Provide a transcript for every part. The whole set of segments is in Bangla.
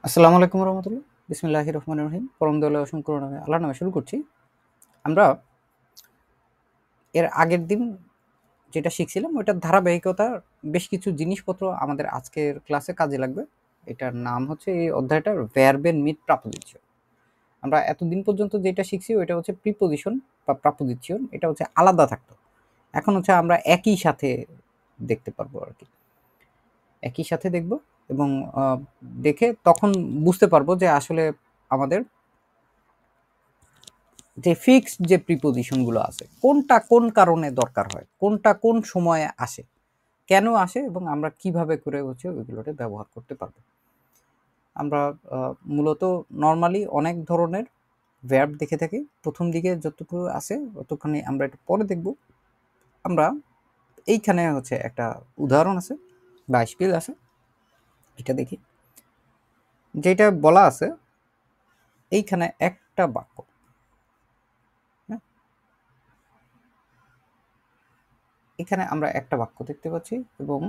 আসসালামু আলাইকুম রহমতুল্লাহ। বিসমিল্লাহির রহমানির রহিম। পরম দয়ালু অসংখ্য নামে আল্লাহর নামে শুরু করছি। আমরা এর আগের দিন যেটা শিখছিলাম ওইটার ধারাবাহিকতা বেশ কিছু জিনিসপত্র আমাদের আজকের ক্লাসে কাজে লাগবে। এটার নাম হচ্ছে এই অধ্যায়টার ভার্বের মিট প্রাপোজিশন। আমরা এতদিন পর্যন্ত যেটা শিখছি ওইটা হচ্ছে প্রিপোজিশন বা প্রাপোজিশন, এটা হচ্ছে আলাদা থাকতো। এখন হচ্ছে আমরা একই সাথে দেখতে পারবো আর কি, একই সাথে দেখব এবং দেখে তখন বুঝতে পারবো যে আসলে আমাদের যে ফিক্সড যে প্রিপোজিশনগুলো আছে কোনটা কোন কারণে দরকার হয়, কোনটা কোন সময়ে আসে, কেন আসে এবং আমরা কিভাবে করে হচ্ছে ওইগুলোতে ব্যবহার করতে পারবো। আমরা মূলত নর্মালি অনেক ধরনের ভার্ব দেখে থাকি। প্রথম দিকে যতটুকু আছে ততখানি আমরা একটু পরে দেখব। আমরা এইখানে হচ্ছে একটা উদাহরণ আছে বা স্কিল আছে, এটা দেখি। যেটা বলা আছে এইখানে একটা বাক্য, হ্যাঁ, এখানে আমরা একটা বাক্য দেখতে পাচ্ছি এবং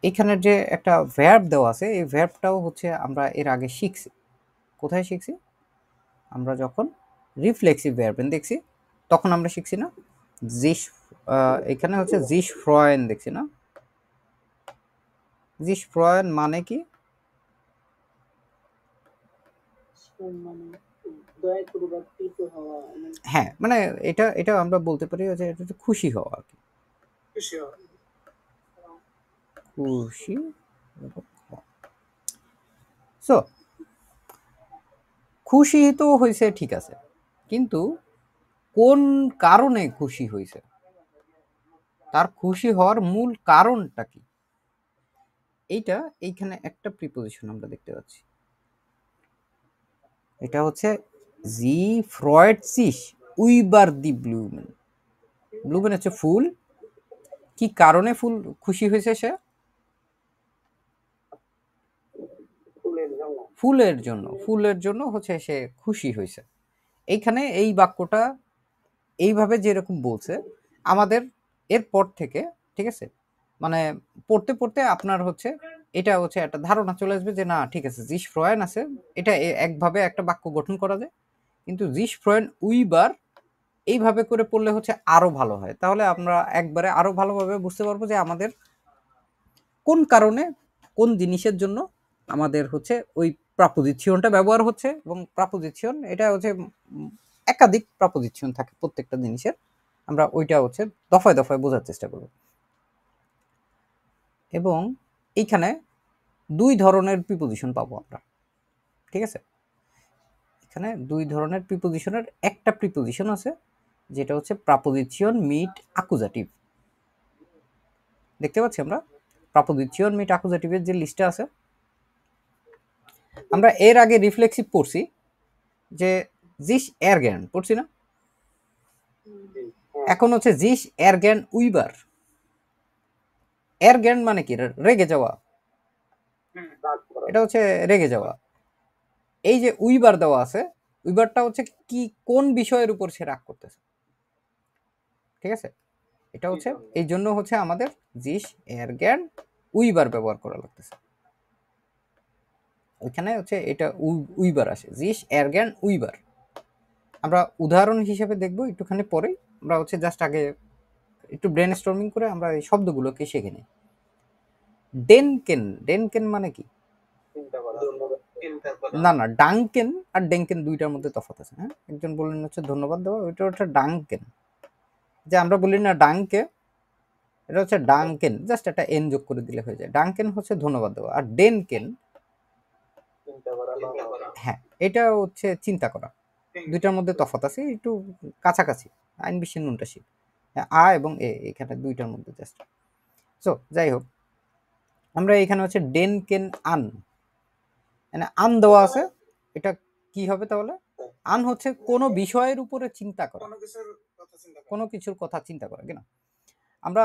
এখানের যে একটা ভার্ব দেওয়া আছে এই ভার্বটাও হচ্ছে আমরা এর আগে শিখছি। কোথায় শিখছি? আমরা যখন রিফ্লেক্সিভ ভার্বেন দেখছি তখন আমরা শিখছি না জিস, এখানে হচ্ছে জিস ফ্রয়েন দেখছি না। জিস ফ্রয়েন মানে কি? হ্যাঁ, মানে এটা এটা আমরা বলতে পারি যে এটা হচ্ছে খুশি হওয়া আর কি, খুশি। সো খুশি তো হয়েছে, ঠিক আছে, কিন্তু কোন কারণে খুশি হয়েছে, তার খুশি হওয়ার মূল কারণটা কি, এইটা এইখানে একটা প্রিপোজিশন আমরা দেখতে পাচ্ছি। এটা হচ্ছে জি ফ্রয়েড সিস উইবার দি ব্লুমেন। ব্লুমেন হচ্ছে ফুল। কি কারণে ফুল খুশি হয়েছে সে? ফুলের জন্য। ফুলের জন্য হচ্ছে সে খুশি হয়েছে। এইখানে এই বাক্যটা এইভাবে যেরকম বলছে আমাদের এরপর থেকে, ঠিক আছে, মানে পড়তে পড়তে আপনার হচ্ছে এটা হচ্ছে একটা ধারণা চলে আসবে যে না ঠিক আছে, জিস ফ্রয়েন আছে, এটা একভাবে একটা বাক্য গঠন করা যায়। কিন্তু জিস ফ্রয়েন উইবার এইভাবে করে পড়লে হচ্ছে আরো ভালো হয়। তাহলে আমরা একবারে আরো ভালোভাবে বুঝতে পারবো যে আমাদের কোন কারণে কোন জিনিসের জন্য আমাদের হচ্ছে ওই প্রাপোজিশনটা ব্যবহার হচ্ছে। এবং প্রাপোজিশন এটা হচ্ছে একাধিক প্রাপোজিশন থাকে প্রত্যেকটা জিনিসের। আমরা ওইটা হচ্ছে দফায় দফায় বোঝার চেষ্টা করব। এবং এইখানে দুই ধরনের প্রিপোজিশন পাবো আমরা, ঠিক আছে। এখানে দুই ধরনের প্রিপোজিশনের একটা প্রিপোজিশন আছে যেটা হচ্ছে প্রাপোজিশন মিট অ্যাকুজাটিভ। দেখতে পাচ্ছি আমরা প্রাপোজিশন মিট অ্যাকুজাটিভের যে লিস্টটা আছে, আমরা এর আগে রিফ্লেক্সিভ পড়ছি যে জিস এরগ্যান পড়ছি না। এখন হচ্ছে জিস এরগ্যান উইবার। এরগ্যান মানে কি? রেগে যাওয়া, এটা হচ্ছে রেগে যাওয়া। এই যে উইবার দেওয়া আছে, উইবারটা হচ্ছে কি, কোন বিষয়ের উপর সে রাগ করতেছে, ঠিক আছে। এটা হচ্ছে এই জন্য হচ্ছে আমাদের জিস এরগ্যান উইবার ব্যবহার করা লাগতেছে। ওইখানে হচ্ছে এটা উইবার আসে, জিস এরগ্যান উইবার। আমরা উদাহরণ হিসেবে দেখবো একটুখানি পরেই। আমরা হচ্ছে জাস্ট আগে একটু ব্রেন স্টর্মিং করে আমরা এই শব্দগুলোকে শিখে নিই। ডেনকেন, ডেনকেন মানে কি? না না, ডাংকেন আর ডেনকেন দুইটার মধ্যে তফাৎ আছে। হ্যাঁ, একজন বললেন হচ্ছে ধন্যবাদ দেওয়া, ওইটা হচ্ছে ডাংকেন। যে আমরা বলি না ডাংকে, এটা হচ্ছে ডাংকেন, জাস্ট একটা এন যোগ করে দিলে হয়ে যায়। ডাংকেন হচ্ছে ধন্যবাদ দেওয়া, আর ডেনকেন, হ্যাঁ, এটা হচ্ছে চিন্তা করা। দুইটার মধ্যে তফাৎ আছে, একটু কাছাকাছি। আইন বিশ্বের নুনটা শিখ, আ এবং এ এখানে দুইটার মধ্যে জাস্ট। সো যাই হোক, আমরা এখানে হচ্ছে ডেনকেন আন, মানে আন দেওয়া আছে। এটা কি হবে তাহলে? আন হচ্ছে কোনো বিষয়ের উপরে চিন্তা করা, কোনো কিছুর কথা চিন্তা করা কিনা। আমরা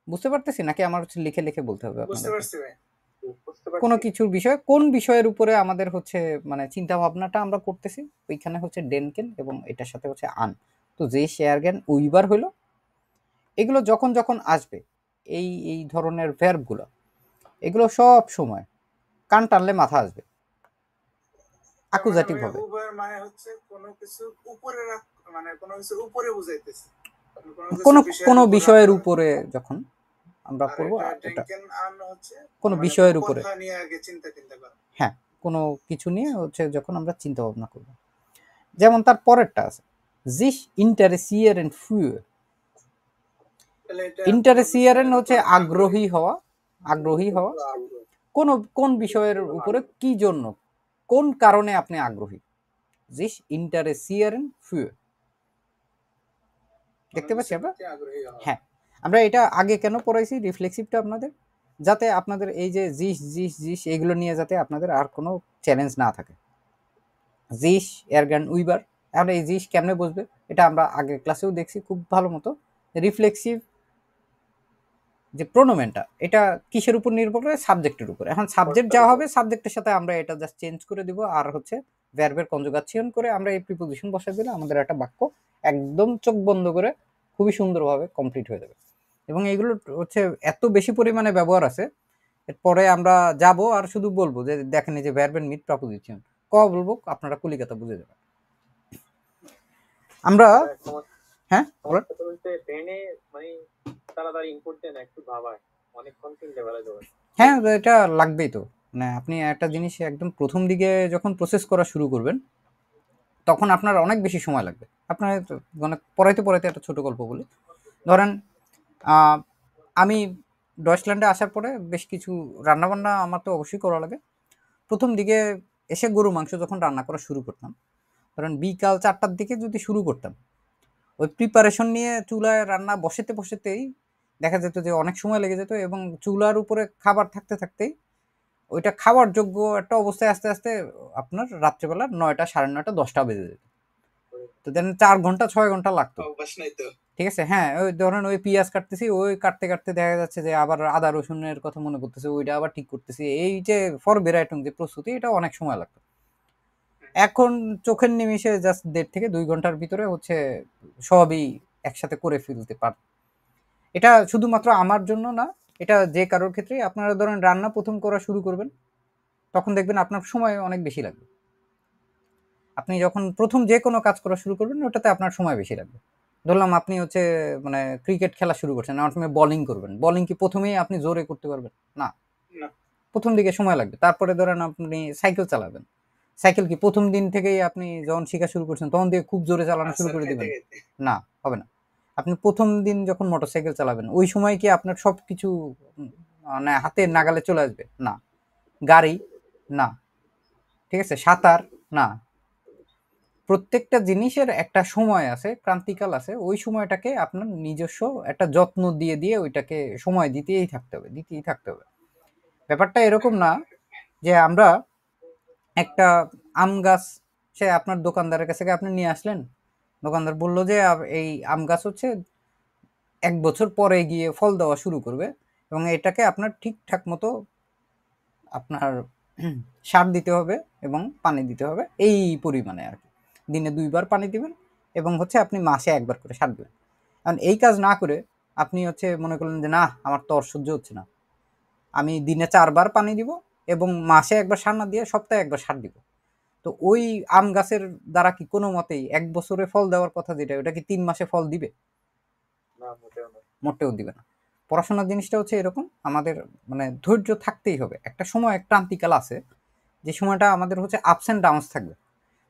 বুঝতে পারতেছি নাকি আমার হচ্ছে লিখে লিখে বলতে হবে আপনাদের? কোনো কিছুর বিষয়, কোন বিষয়ের উপরে আমাদের হচ্ছে মানে চিন্তা ভাবনাটা আমরা করতেছি, ওইখানে হচ্ছে ডেনকেন এবং এটার সাথে হচ্ছে আন। তো যে শেয়ার জ্ঞান উইবার হইলো, এগুলো যখন যখন আসবে এই এই ধরনের ভার্বগুলো, এগুলো সব সময় কান টানলে মাথা আসবে অ্যাকুজাটিভ হবে। মানে হচ্ছে কোনো কিছু উপরে মানে কোনো কিছু উপরে বুঝাইতেছে, কোনো বিষয়ের উপরে যখন আমরা পড়বো, এটা কোনো বিষয়ের উপরে, হ্যাঁ কোনো কিছু নিয়ে হচ্ছে যখন আমরা চিন্তা ভাবনা করব। যেমন তার পরেরটা আছে sich interessieren für, ইন্টারেসিয়ারেন হচ্ছে আগ্রহী হওয়া, আগ্রহী হওয়া কোন বিষয়ের উপরে, কি জন্য, কোন কারণে আপনি আগ্রহী। sich interessieren für, দেখতে পাচ্ছি আমরা। হ্যাঁ, আমরা এটা আগে কেন পড়াইছি রিফ্লেক্সিভটা আপনাদের, যাতে আপনাদের এই যে জিস জিস জিস এগুলো নিয়ে যাতে আপনাদের আর কোনো চ্যালেঞ্জ না থাকে। জিস এরগান উইবার, এখন এই জিস কেমনে বসবে এটা আমরা আগের ক্লাসেও দেখছি খুব ভালো মতো। রিফ্লেক্সিভ যে প্রোনোমেনটা, এটা কিসের উপর নির্ভর করে, সাবজেক্টের উপর। এখন সাবজেক্ট যা হবে সাবজেক্টের সাথে আমরা এটা জাস্ট চেঞ্জ করে দিব, আর হচ্ছে ভার্বের কনজুগাসিয়ন করে আমরা এই প্রিপোজিশন বসাই দিলে আমাদের একটা বাক্য একদম চোখ বন্ধ করে খুবই সুন্দরভাবে কমপ্লিট হয়ে যাবে। এবং এইগুলো হচ্ছে এত বেশি পরিমাণে ব্যবহার আছে, এরপরে আমরা যাব আর শুধু বলবো যে দেখেন এই যে ভার্বের মিথ প্রপোজিশন বলবো, আপনারা কলিকাতা বুঝে যাবেন। আমরা হ্যাঁ হ্যাঁ এটা লাগবেই তো, মানে আপনি একটা জিনিস একদম প্রথম দিকে যখন প্রসেস করা শুরু করবেন তখন আপনার অনেক বেশি সময় লাগবে। আপনার মানে পড়াইতে পড়াইতে একটা ছোট গল্প বলি। ধরেন আমি ডয়েচল্যান্ডে আসার পরে বেশ কিছু রান্নাবান্না আমার তো অবশ্যই করা লাগে। প্রথম দিকে এসে গরু মাংস যখন রান্না করা শুরু করতাম, ধরেন বিকাল 4টার দিকে যদি শুরু করতাম, ওই প্রিপারেশন নিয়ে চুলায় রান্না বসেতেই দেখা যেত যে অনেক সময় লেগে যেত, এবং চুলার উপরে খাবার থাকতে থাকতেই ওইটা খাওয়ার যোগ্য একটা অবস্থায় আস্তে আস্তে আপনার রাত্রেবেলা 9টা 9:30 10টা বেজে যেত। তো দেন 4 ঘন্টা 6 ঘন্টা লাগতো, ঠিক আছে। হ্যাঁ ওই ধরেন ওই পেঁয়াজ কাটতেছি, ওই কাটতে কাটতে দেখা যাচ্ছে যে আবার আদা রসুনের কথা মনে পড়তেছে, ওইটা আবার ঠিক করতেছি। এই যে ফর ভেরাইটং যে প্রস্তুতি, এটা অনেক সময় লাগতো। এখন চোখের নিমিষে জাস্ট 1.5 থেকে 2 ঘন্টার ভিতরে হচ্ছে সবই একসাথে করে ফেলতে পার। এটা শুধুমাত্র আমার জন্য না, এটা যে কারোর ক্ষেত্রে। আপনারা ধরেন রান্না প্রথম করা শুরু করবেন, তখন দেখবেন আপনার সময় অনেক বেশি লাগবে। আপনি যখন প্রথম যে কোনো কাজ করা শুরু করবেন ওটাতে আপনার সময় বেশি লাগবে। ধরলাম আপনি হচ্ছে মানে ক্রিকেট খেলা শুরু করছেন, আপনি বোলিং করবেন, বোলিং কি প্রথমেই আপনি জোরে করতে পারবেন না, প্রথম দিকে সময় লাগবে। তারপরে ধরেন আপনি সাইকেল চালাবেন, সাইকেল কি প্রথম দিন থেকেই আপনি যখন শেখা শুরু করছেন তখন দিয়ে খুব জোরে চালানো শুরু করে দিবেন না, হবে না। আপনি প্রথম দিন যখন মোটরসাইকেল চালাবেন ওই সময় কি আপনার সবকিছু মানে হাতের নাগালে চলে আসবে না, গাড়ি না, ঠিক আছে, সাঁতার না। প্রত্যেকটা জিনিসের একটা সময় আছে, ক্রান্তিকাল আছে, ওই সময়টাকে আপনার নিজস্ব একটা যত্ন দিয়ে দিয়ে ওইটাকে সময় দিতেই থাকতে হবে। ব্যাপারটা এরকম না যে আমরা একটা আম গাছ সে আপনার দোকানদারের কাছে আপনি নিয়ে আসলেন, দোকানদার বললো যে এই আম গাছ হচ্ছে 1 বছর পরে গিয়ে ফল দেওয়া শুরু করবে, এবং এটাকে আপনার ঠিকঠাক মতো আপনার সার দিতে হবে এবং পানি দিতে হবে এই পরিমাণে আর কি। দিনে 2বার পানি দিবেন এবং হচ্ছে আপনি মাসে 1বার করে সার দেবেন। কারণ এই কাজ না করে আপনি হচ্ছে মনে করলেন যে না আমার তো সহ্য হচ্ছে না, আমি দিনে 4বার পানি দিব এবং মাসে 1বার সার না দিয়ে সপ্তাহে 1বার সার দিব। তো ওই আম গাছের দ্বারা কি কোনো মতেই 1 বছরে ফল দেওয়ার কথা যেটা, ওটা কি 3 মাসে ফল দিবে? মোটেও দিবে না। পড়াশোনার জিনিসটা হচ্ছে এরকম, আমাদের মানে ধৈর্য থাকতেই হবে। একটা সময় ক্রান্তিকাল আছে যে সময়টা আমাদের হচ্ছে আপস অ্যান্ড ডাউনস থাকবে।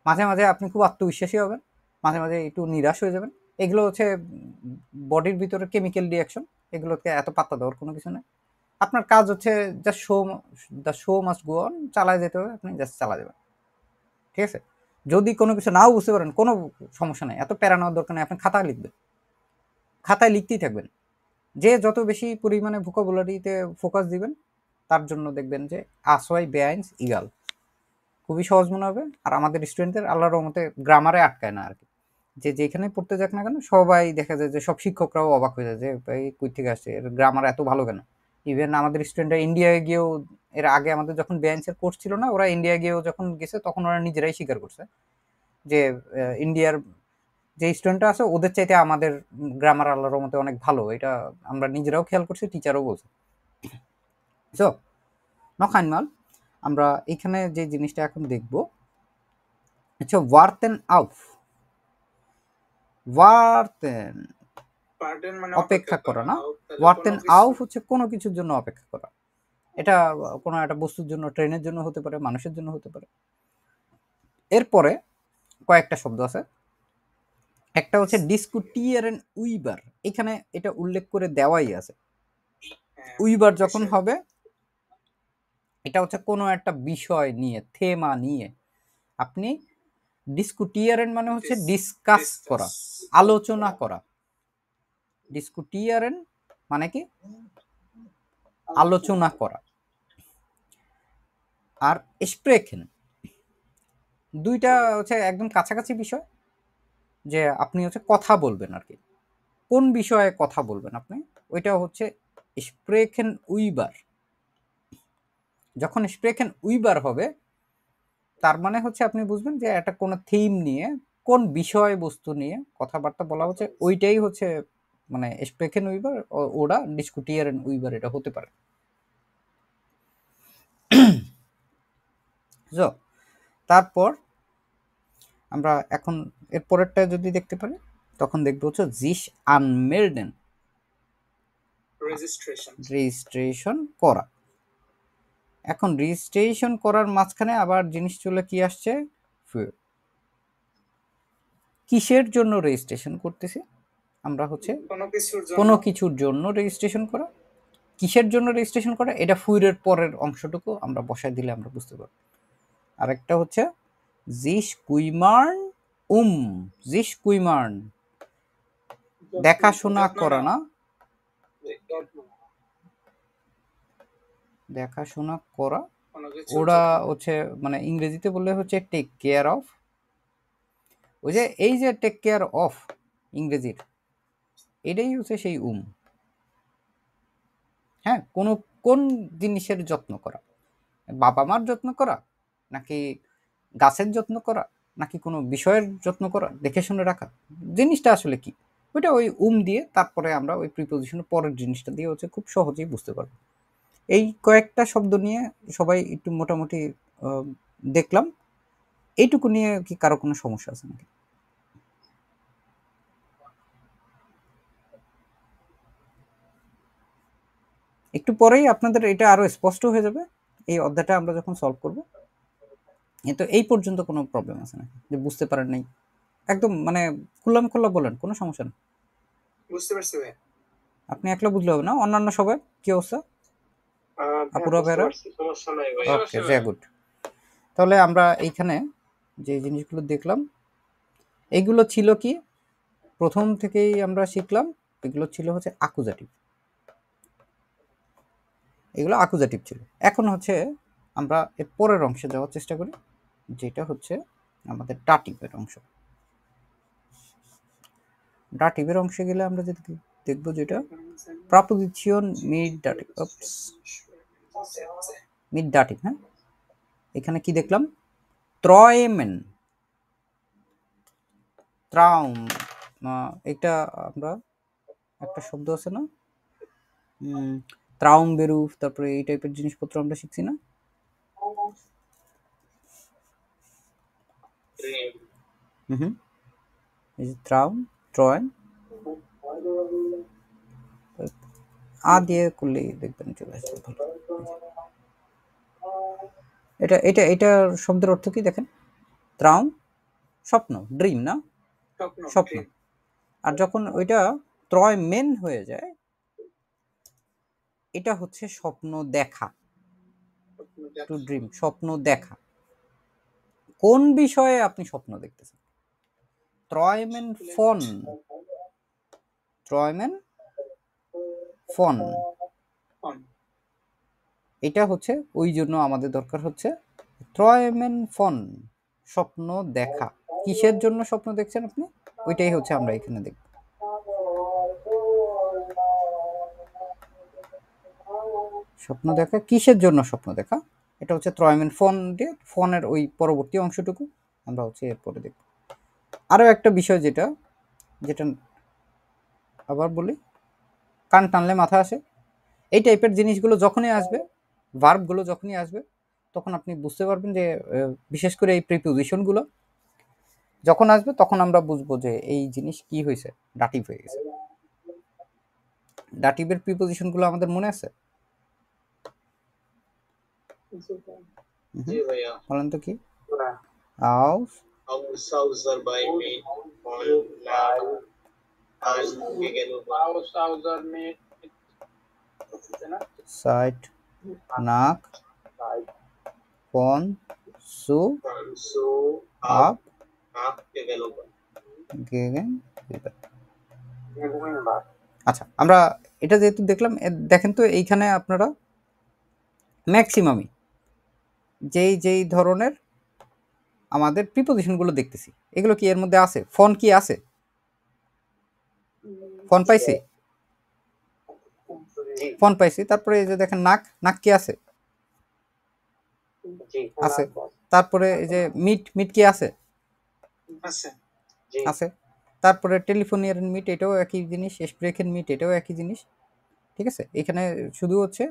মাঝে মাঝে আপনি খুব আত্মবিশ্বাসী হবেন, মাঝে মাঝে একটু নিরাশ হয়ে যাবেন। এগুলো হচ্ছে বডির ভিতরে কেমিক্যাল রিয়াকশন, এগুলোকে এত পাত্তা দেওয়ার কোনো কিছু নেই। আপনার কাজ হচ্ছে just the show must go on, চালায় যেতে হবে, আপনি জাস্ট চালা যাবেন, ঠিক আছে। যদি কোনো কিছু নাও বুঝতে পারেন কোনো সমস্যা নেই, এত প্যারা নেওয়ার দরকার নেই, আপনি খাতায় লিখবেন, খাতায় লিখতেই থাকবেন। যে যত বেশি পরিমাণে ভোকাবুলারিতে ফোকাস দিবেন তার জন্য দেখবেন যে আসওয়াই বেআইনস ইগাল খুবই সহজ মনে হবে। আর আমাদের স্টুডেন্টদের আল্লাহর রহমতে গ্রামারে আটকায় না আর কি, যে যেখানে পড়তে যাক না কেন সবাই দেখা যায় যে সব শিক্ষকরাও অবাক হয়ে যায় যে এই কই থেকে আসছে, এর গ্রামার এত ভালো কেন। ইভেন আমাদের স্টুডেন্টরা ইন্ডিয়ায় গিয়েও, এর আগে আমাদের যখন বেআইনসের কোর্স ছিল না, ওরা ইন্ডিয়া গিয়েও যখন গেছে তখন ওরা নিজেরাই স্বীকার করছে যে ইন্ডিয়ার যে স্টুডেন্টরা আছে ওদের চাইতে আমাদের গ্রামার আল্লাহর রহমতে অনেক ভালো। এটা আমরা নিজেরাও খেয়াল করছি, টিচারও বলছে। সো নখাইন মাল আমরা এখানে যে জিনিসটা এখন দেখব আচ্ছা ওয়ার্তেন আউফ। ওয়ার্তেন পার্টেন মানে অপেক্ষা করা না, তাহলে ওয়ার্তেন কোনো কিছু আউফ হচ্ছে কোনো কিছুর জন্য অপেক্ষা করা। এটা কোনো একটা বস্তুর জন্য, ট্রেনের জন্য হতে পারে, মানুষের জন্য হতে পারে। এরপরে কয়েকটা শব্দ আছে, একটা হচ্ছে ডিসকুটিয়ারেন উইবার। এখানে এটা উল্লেখ করে দেওয়াই আছে। হ্যাঁ, উইবার যখন বিষয়। হবে, এটা হচ্ছে কোনো একটা বিষয় নিয়ে, থেমা নিয়ে আপনি ডিসকুটিয়ারেন মানে হচ্ছে ডিসকাস করা, আলোচনা করা। ডিসকুটিয়ারেন মানে কি আলোচনা করা। আর স্প্রেখেন দুইটা হচ্ছে একদম কাছাকাছি বিষয়, যে আপনি হচ্ছে কথা বলবেন আর কি। কোন বিষয়ে কথা বলবেন আপনি, ওইটা হচ্ছে স্প্রেখেন উইবার। যখন স্প্রেখেন উইবার হবে, তার মানে হচ্ছে আপনি বুঝবেন যে একটা কোনো থিম নিয়ে, কোন বিষয়বস্তু নিয়ে কথাবার্তা বলা হচ্ছে, ওইটাই হচ্ছে মানে স্প্রেখেন উইবার। ওরা ডিসকুটিয়ারেন উইবার এটা হতে পারে। তো তারপর আমরা এখন এর পরেরটা যদি দেখতে পারি, তখন দেখবো হচ্ছে জিস আনমেলডেন, রেজিস্ট্রেশন করা। এখন রেজিস্ট্রেশন করার মাঝখানে আবার জিনিস চলে কি আসছে, কিসের জন্য রেজিস্ট্রেশন করতেছি আমরা, হচ্ছে কোনো কিছুর জন্য রেজিস্ট্রেশন করা। কিসের জন্য রেজিস্ট্রেশন করা, এটা ফুইরের পরের অংশটুকু আমরা বসায় দিলে আমরা বুঝতে পারব। আরেকটা হচ্ছে জিস কুইমার্ন জিস কুইমার্ন দেখাশোনা করা না, দেখাশোনা করা। ওরা হচ্ছে মানে ইংরেজিতে বললে হচ্ছে টেক কেয়ার অফ। ওই যে এই যে টেক কেয়ার অফ ইংরেজির, এটাই হচ্ছে সেই হ্যাঁ, কোন জিনিসের যত্ন করা, বাবা মার যত্ন করা, নাকি গাছের যত্ন করা, নাকি কোনো বিষয়ের যত্ন করা, দেখে শুনে রাখা, জিনিসটা আসলে কি, ওইটা ওই দিয়ে তারপরে আমরা ওই প্রিপোজিশনের পরের জিনিসটা দিয়ে হচ্ছে খুব সহজেই বুঝতে পারবো। এই কয়েকটা শব্দ নিয়ে সবাই একটু মোটামুটি দেখলাম। এইটুকু নিয়ে কি কারো কোনো সমস্যা আছে নাকি? একটু পরেই আপনাদের এটা আরো স্পষ্ট হয়ে যাবে এই অধ্যায়টা আমরা যখন সলভ করব। তো এই পর্যন্ত কোনো প্রবলেম আছে নাকি, যে বুঝতে পারেন নাই? একদম মানে খুল্লাম খোল্লা বলেন, কোনো সমস্যা নেই। বুঝতে পারছি ভাই। আপনি একলা বুঝলে হবে না, অন্যান্য সবাই কি অবস্থা? আপুরা ভাইরা? ওকে, ভেরি গুড। তাহলে আমরা এইখানে যে জিনিসগুলো দেখলাম, এইগুলো ছিল কি, প্রথম থেকেই আমরা শিখলাম, এগুলো ছিল হচ্ছে আকুজাটিভ। এগুলো আকুজাটিভ ছিল। এখন হচ্ছে আমরা এর পরের অংশে যাওয়ার চেষ্টা করি, যেটা হচ্ছে আমাদের ডাটিভের অংশ। ডাটিভের অংশে গেলে আমরা যদি দেখবো যেটা proposition mid dative, mid dative. হ্যাঁ, এখানে কি দেখলাম, ত্রয়েমেন, ত্রাউম, এটা আমরা একটা শব্দ আছে না, ত্রাউম বেরুফ, তারপরে এই টাইপের জিনিসপত্র আমরা শিখছি না। এই যে ত্রাউম, ট্রয়েন, আ দিয়ে করলেই দেখবেন চলে আসবে ভালো। এটা এটা এটা শব্দের অর্থ কি দেখেন, ত্রাউম স্বপ্ন, ড্রিম না, স্বপ্ন। আর যখন ওইটা ত্রয় মেন হয়ে যায়, এটা হচ্ছে স্বপ্ন দেখা, টু ড্রিম, স্বপ্ন দেখা। কোন বিষয়ে আপনি স্বপ্ন দেখতেছেন? ত্রয়মেন ফন, ত্রয়মেন ফন, এটা হচ্ছে ওই জন্য আমাদের দরকার হচ্ছে ত্রয়মেন ফন, স্বপ্ন দেখা। কিসের জন্য স্বপ্ন দেখছেন আপনি, ওইটাই হচ্ছে আমরা এখানে দেখব। স্বপ্ন দেখা, কিসের জন্য স্বপ্ন দেখা, এটা হচ্ছে ত্রয়মেন ফন দিয়ে, ফনের ওই পরবর্তী অংশটুকু আমরা হচ্ছে এরপরে দেখব। আরও একটা বিষয় যেটা যেটা আবার বলি, কান টানলে মাথা আসে, এই টাইপের জিনিসগুলো যখনই আসবে, ভার্বগুলো যখনই আসবে, তখন আপনি বুঝতে পারবেন যে বিশেষ করে এই প্রিপোজিশনগুলো যখন আসবে তখন আমরা বুঝবো যে এই জিনিস কি হয়েছে, ডাটিভ হয়ে গেছে। ডাটিভের প্রিপোজিশনগুলো আমাদের মনে আছে? জি ভাইয়া। বলেন তো কি? Aus außer bei mit von nach an gegenüber. Außer mit সাইট, নাক, ফোন, সু, von zu আপ, ab gegenüber. গেগেন। আচ্ছা, আমরা এটা যেহেতু দেখলাম, দেখেন তো এইখানে আপনারা ম্যাক্সিমামই যেই যেই ধরনের আমাদের প্রিপোজিশনগুলো দেখতেছি, এগুলো কি এর মধ্যে আছে? ফোন কি আছে? ফোন পাইছি, ফোন পাইছি। তারপরে এই যে দেখেন নাক, নাক কি আছে? আছে। তারপরে এই যে মিট, মিট কি আছে? আছে আছে। তারপরে টেলিফোনিয়ার মিট, এটাও একই জিনিস। স্প্রেকেন মিট, এটাও একই জিনিস। ঠিক আছে, এখানে শুধু হচ্ছে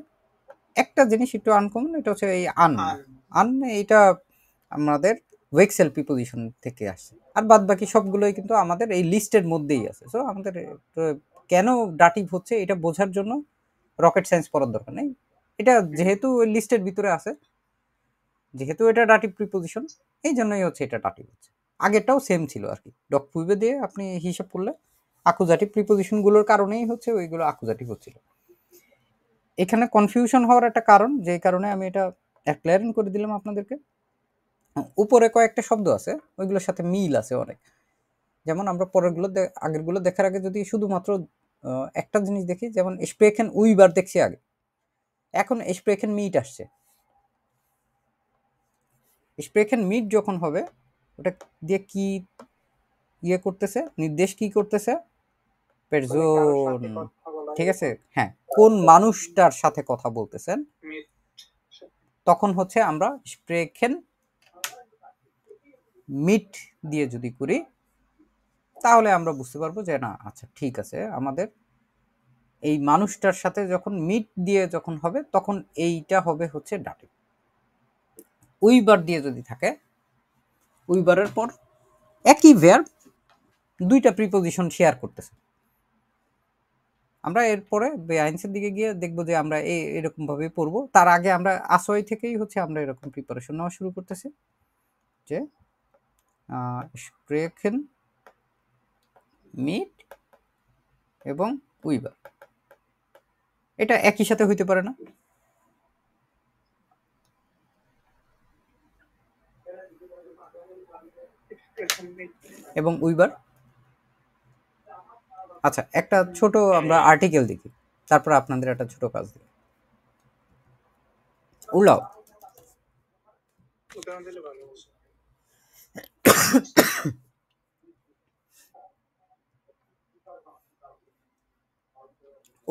একটা জিনিস একটু আনকমন, এটা হচ্ছে এই আন। আন এইটা আমাদের ওয়েক্সেল প্রিপোজিশন থেকে আসছে, আর বাদ বাকি সবগুলোই কিন্তু আমাদের এই লিস্টের মধ্যেই আছে। সো আমাদের কেন ডাটিভ হচ্ছে এটা বোঝার জন্য রকেট সায়েন্স পড়ার দরকার নেই। এটা যেহেতু ওই লিস্টের ভিতরে আছে, যেহেতু এটা ডাটিভ প্রিপোজিশন, এই জন্যই হচ্ছে এটা ডাটিভ হচ্ছে। আগেরটাও সেম ছিল আর কি, ডক পূর্বে দিয়ে আপনি হিসাব করলে আকুজাটিভ প্রিপোজিশনগুলোর কারণেই হচ্ছে ওইগুলো আকুজাটিভ হচ্ছিল। এখানে কনফিউশন হওয়ার একটা কারণ, যে কারণে আমি এটা ক্লিয়ারিং করে দিলাম আপনাদেরকে। উপরে কয়েকটা শব্দ আছে, ওইগুলোর সাথে মিল আছে অনেক। যেমন আমরা পরেরগুলো আগেরগুলো দেখার আগে যদি শুধুমাত্র একটা জিনিস দেখি, যেমন স্প্রেকেন উইবার দেখছি আগে, এখন স্প্রেকেন মিট আসছে। স্প্রেকেন মিট যখন হবে, ওটা দিয়ে কি ইয়ে করতেছে, নির্দেশ কি করতেছে? পেরজন। ঠিক আছে, হ্যাঁ, কোন মানুষটার সাথে কথা বলতেছেন, তখন হচ্ছে আমরা স্প্রেকেন মিট দিয়ে যদি করি, তাহলে আমরা বুঝতে পারবো যে না, আচ্ছা ঠিক আছে, আমাদের এই মানুষটার সাথে যখন মিট দিয়ে যখন হবে, তখন এইটা হবে হচ্ছে ডাটিভ। উইবার দিয়ে যদি থাকে, উইবারের পর একই ভার্ব দুইটা প্রিপোজিশন শেয়ার করতেছে। আমরা এরপরে বেআইনসের দিকে গিয়ে দেখবো যে আমরা এরকম ভাবে পড়বো। তার আগে আমরা আসোয়াই থেকেই হচ্ছে আমরা এরকম প্রিপারেশন নেওয়া শুরু করতেছি, যে স্প্রেকেন মিট এবং উইবার, এটা একই সাথে হইতে পারে না? এবং উইবার। আচ্ছা, একটা ছোট আমরা আর্টিকেল দেখি, তারপর আপনাদের একটা ছোট কাজ দিই। উলাও, উদাহরণ দিলে ভালো হতো।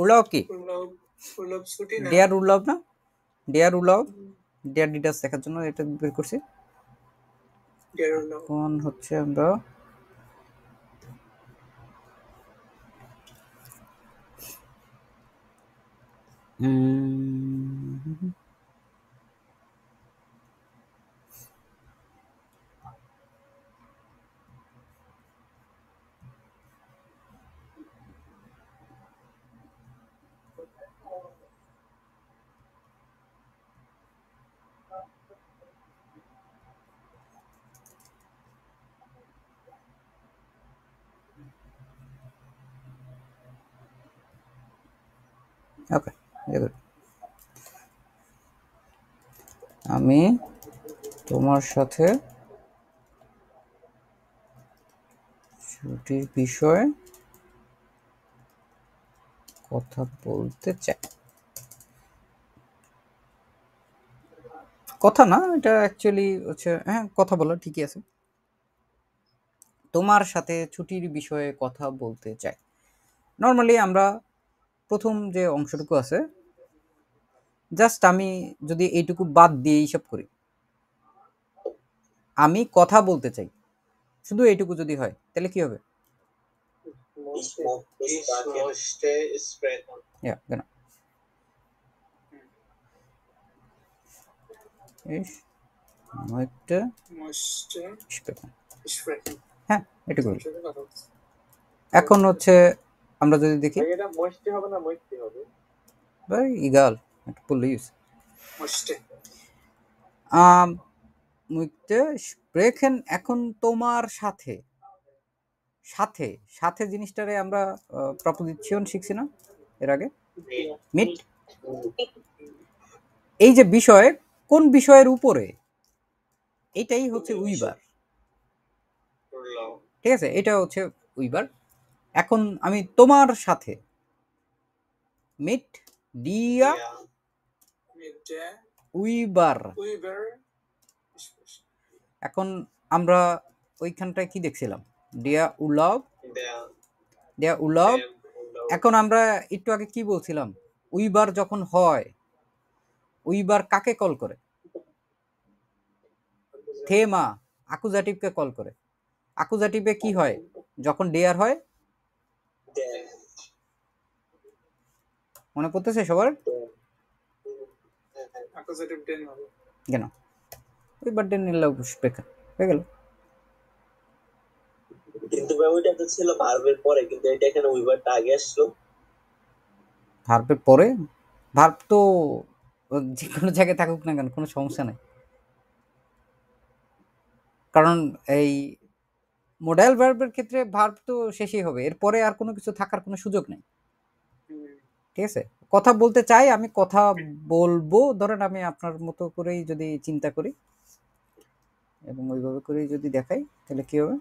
উলাও কি? উল্লভ ছুটি না, ডেয়ার উলাও না? ডেয়ার উলাও, ডেয়ার ডিটেলস দেখার জন্য এটা বের করছি। কোন হচ্ছে আমরা ওকে, আমি তোমার সাথে ছুটির বিষয়ে কথা বলতে চাই। কথা না, এটা অ্যাকচুয়ালি হচ্ছে, হ্যাঁ কথা বলা ঠিকই আছে। তোমার সাথে ছুটির বিষয়ে কথা বলতে চাই। নর্মালি আমরা প্রথম যে অংশটুকু আছে, জাস্ট আমি যদি এইটুকু বাদ দিয়ে হিসাব করি, আমি কথা বলতে চাই, শুধু এইটুকু যদি হয়, তাহলে কি হবে? Ich möchte Möchte sprechen. sprechen. হ্যাঁ এটুকু তোমার সাথে কথা বলতে। এখন হচ্ছে আমরা যদি দেখি ভাই এটা মস্তি হবে না মস্তি হবে? ভাই ইগাল একটা বললে ইউজ Möchte möchte sprechen এখন তোমার সাথে সাথে সাথে জিনিসটারে আমরা প্রপোজিশন শিখছি না এর আগে মিট এই যে বিষয় কোন বিষয়ের উপরে এটাই হচ্ছে উইবার ঠিক আছে এটা হচ্ছে উইবার এখন আমি তোমার সাথে meet ডিয়া mit der উইবার über sprechen. এখন আমরা ওইখানটায় কি দেখছিলাম ডিয়া উলাব ডিয়া উলাব এখন আমরা একটু আগে কি বলছিলাম উইবার যখন হয় উইবার কাকে কল করে থেমা আকুজাটিভকে কল করে আকুজাটিভে কি হয় যখন ডেয়ার হয় মনে পড়তেছে সবার Accusative den হবে। কেন উইবার ডেন নিলাম হয়ে গেল কিন্তু ভাই ওইটা তো ছিল ভার্বের পরে, কিন্তু এটা এখানে উইবারটা আগে আসলো। ভার্বের পরে ভার্ব তো যে কোনো জায়গায় থাকুক না কেন কোনো সমস্যা নেই কারণ এই মোডাল ভার্বের ক্ষেত্রে ভার্ব তো শেষই হবে এরপরে আর কোনো কিছু থাকার কোনো সুযোগ নেই ঠিক আছে কথা বলতে চাই আমি কথা বলবো ধরেন আমি আপনার মতো করেই যদি চিন্তা করি এবং ওইভাবে করেই যদি দেখাই তাহলে কি হবে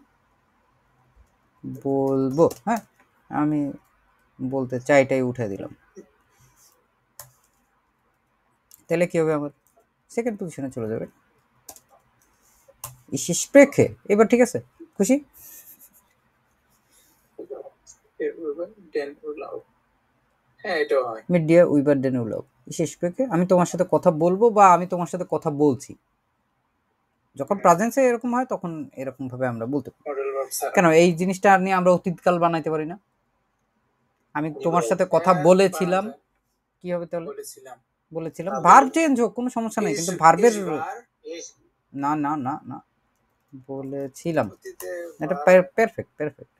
বলবো হ্যাঁ আমি বলতে চাইটাই উঠে দিলাম তাহলে কি হবে আমার সেকেন্ড পজিশনে চলে যাবে স্প্রেখে এবার ঠিক আছে খুশি über den Urlaub হ্যাঁ এটাও হয় মিডিয়া উইবার দেন উলাও স্প্রেখে আমি তোমার সাথে কথা বলবো বা আমি তোমার সাথে কথা বলছি যখন প্রেজেন্সে এরকম হয় তখন এরকম ভাবে আমরা বলতে পারি modal verb ছাড়া কেন এই জিনিসটা নিয়ে আমরা অতীতকাল বানাইতে পারি না আমি তোমার সাথে কথা বলেছিলাম কি হবে তাহলে বলেছিলাম বলেছিলাম ভার্ব চেঞ্জ হোক কোনো সমস্যা নেই কিন্তু ভার্বের না না না না বলেছিলাম অতীতে এটা পারফেক্ট পারফেক্ট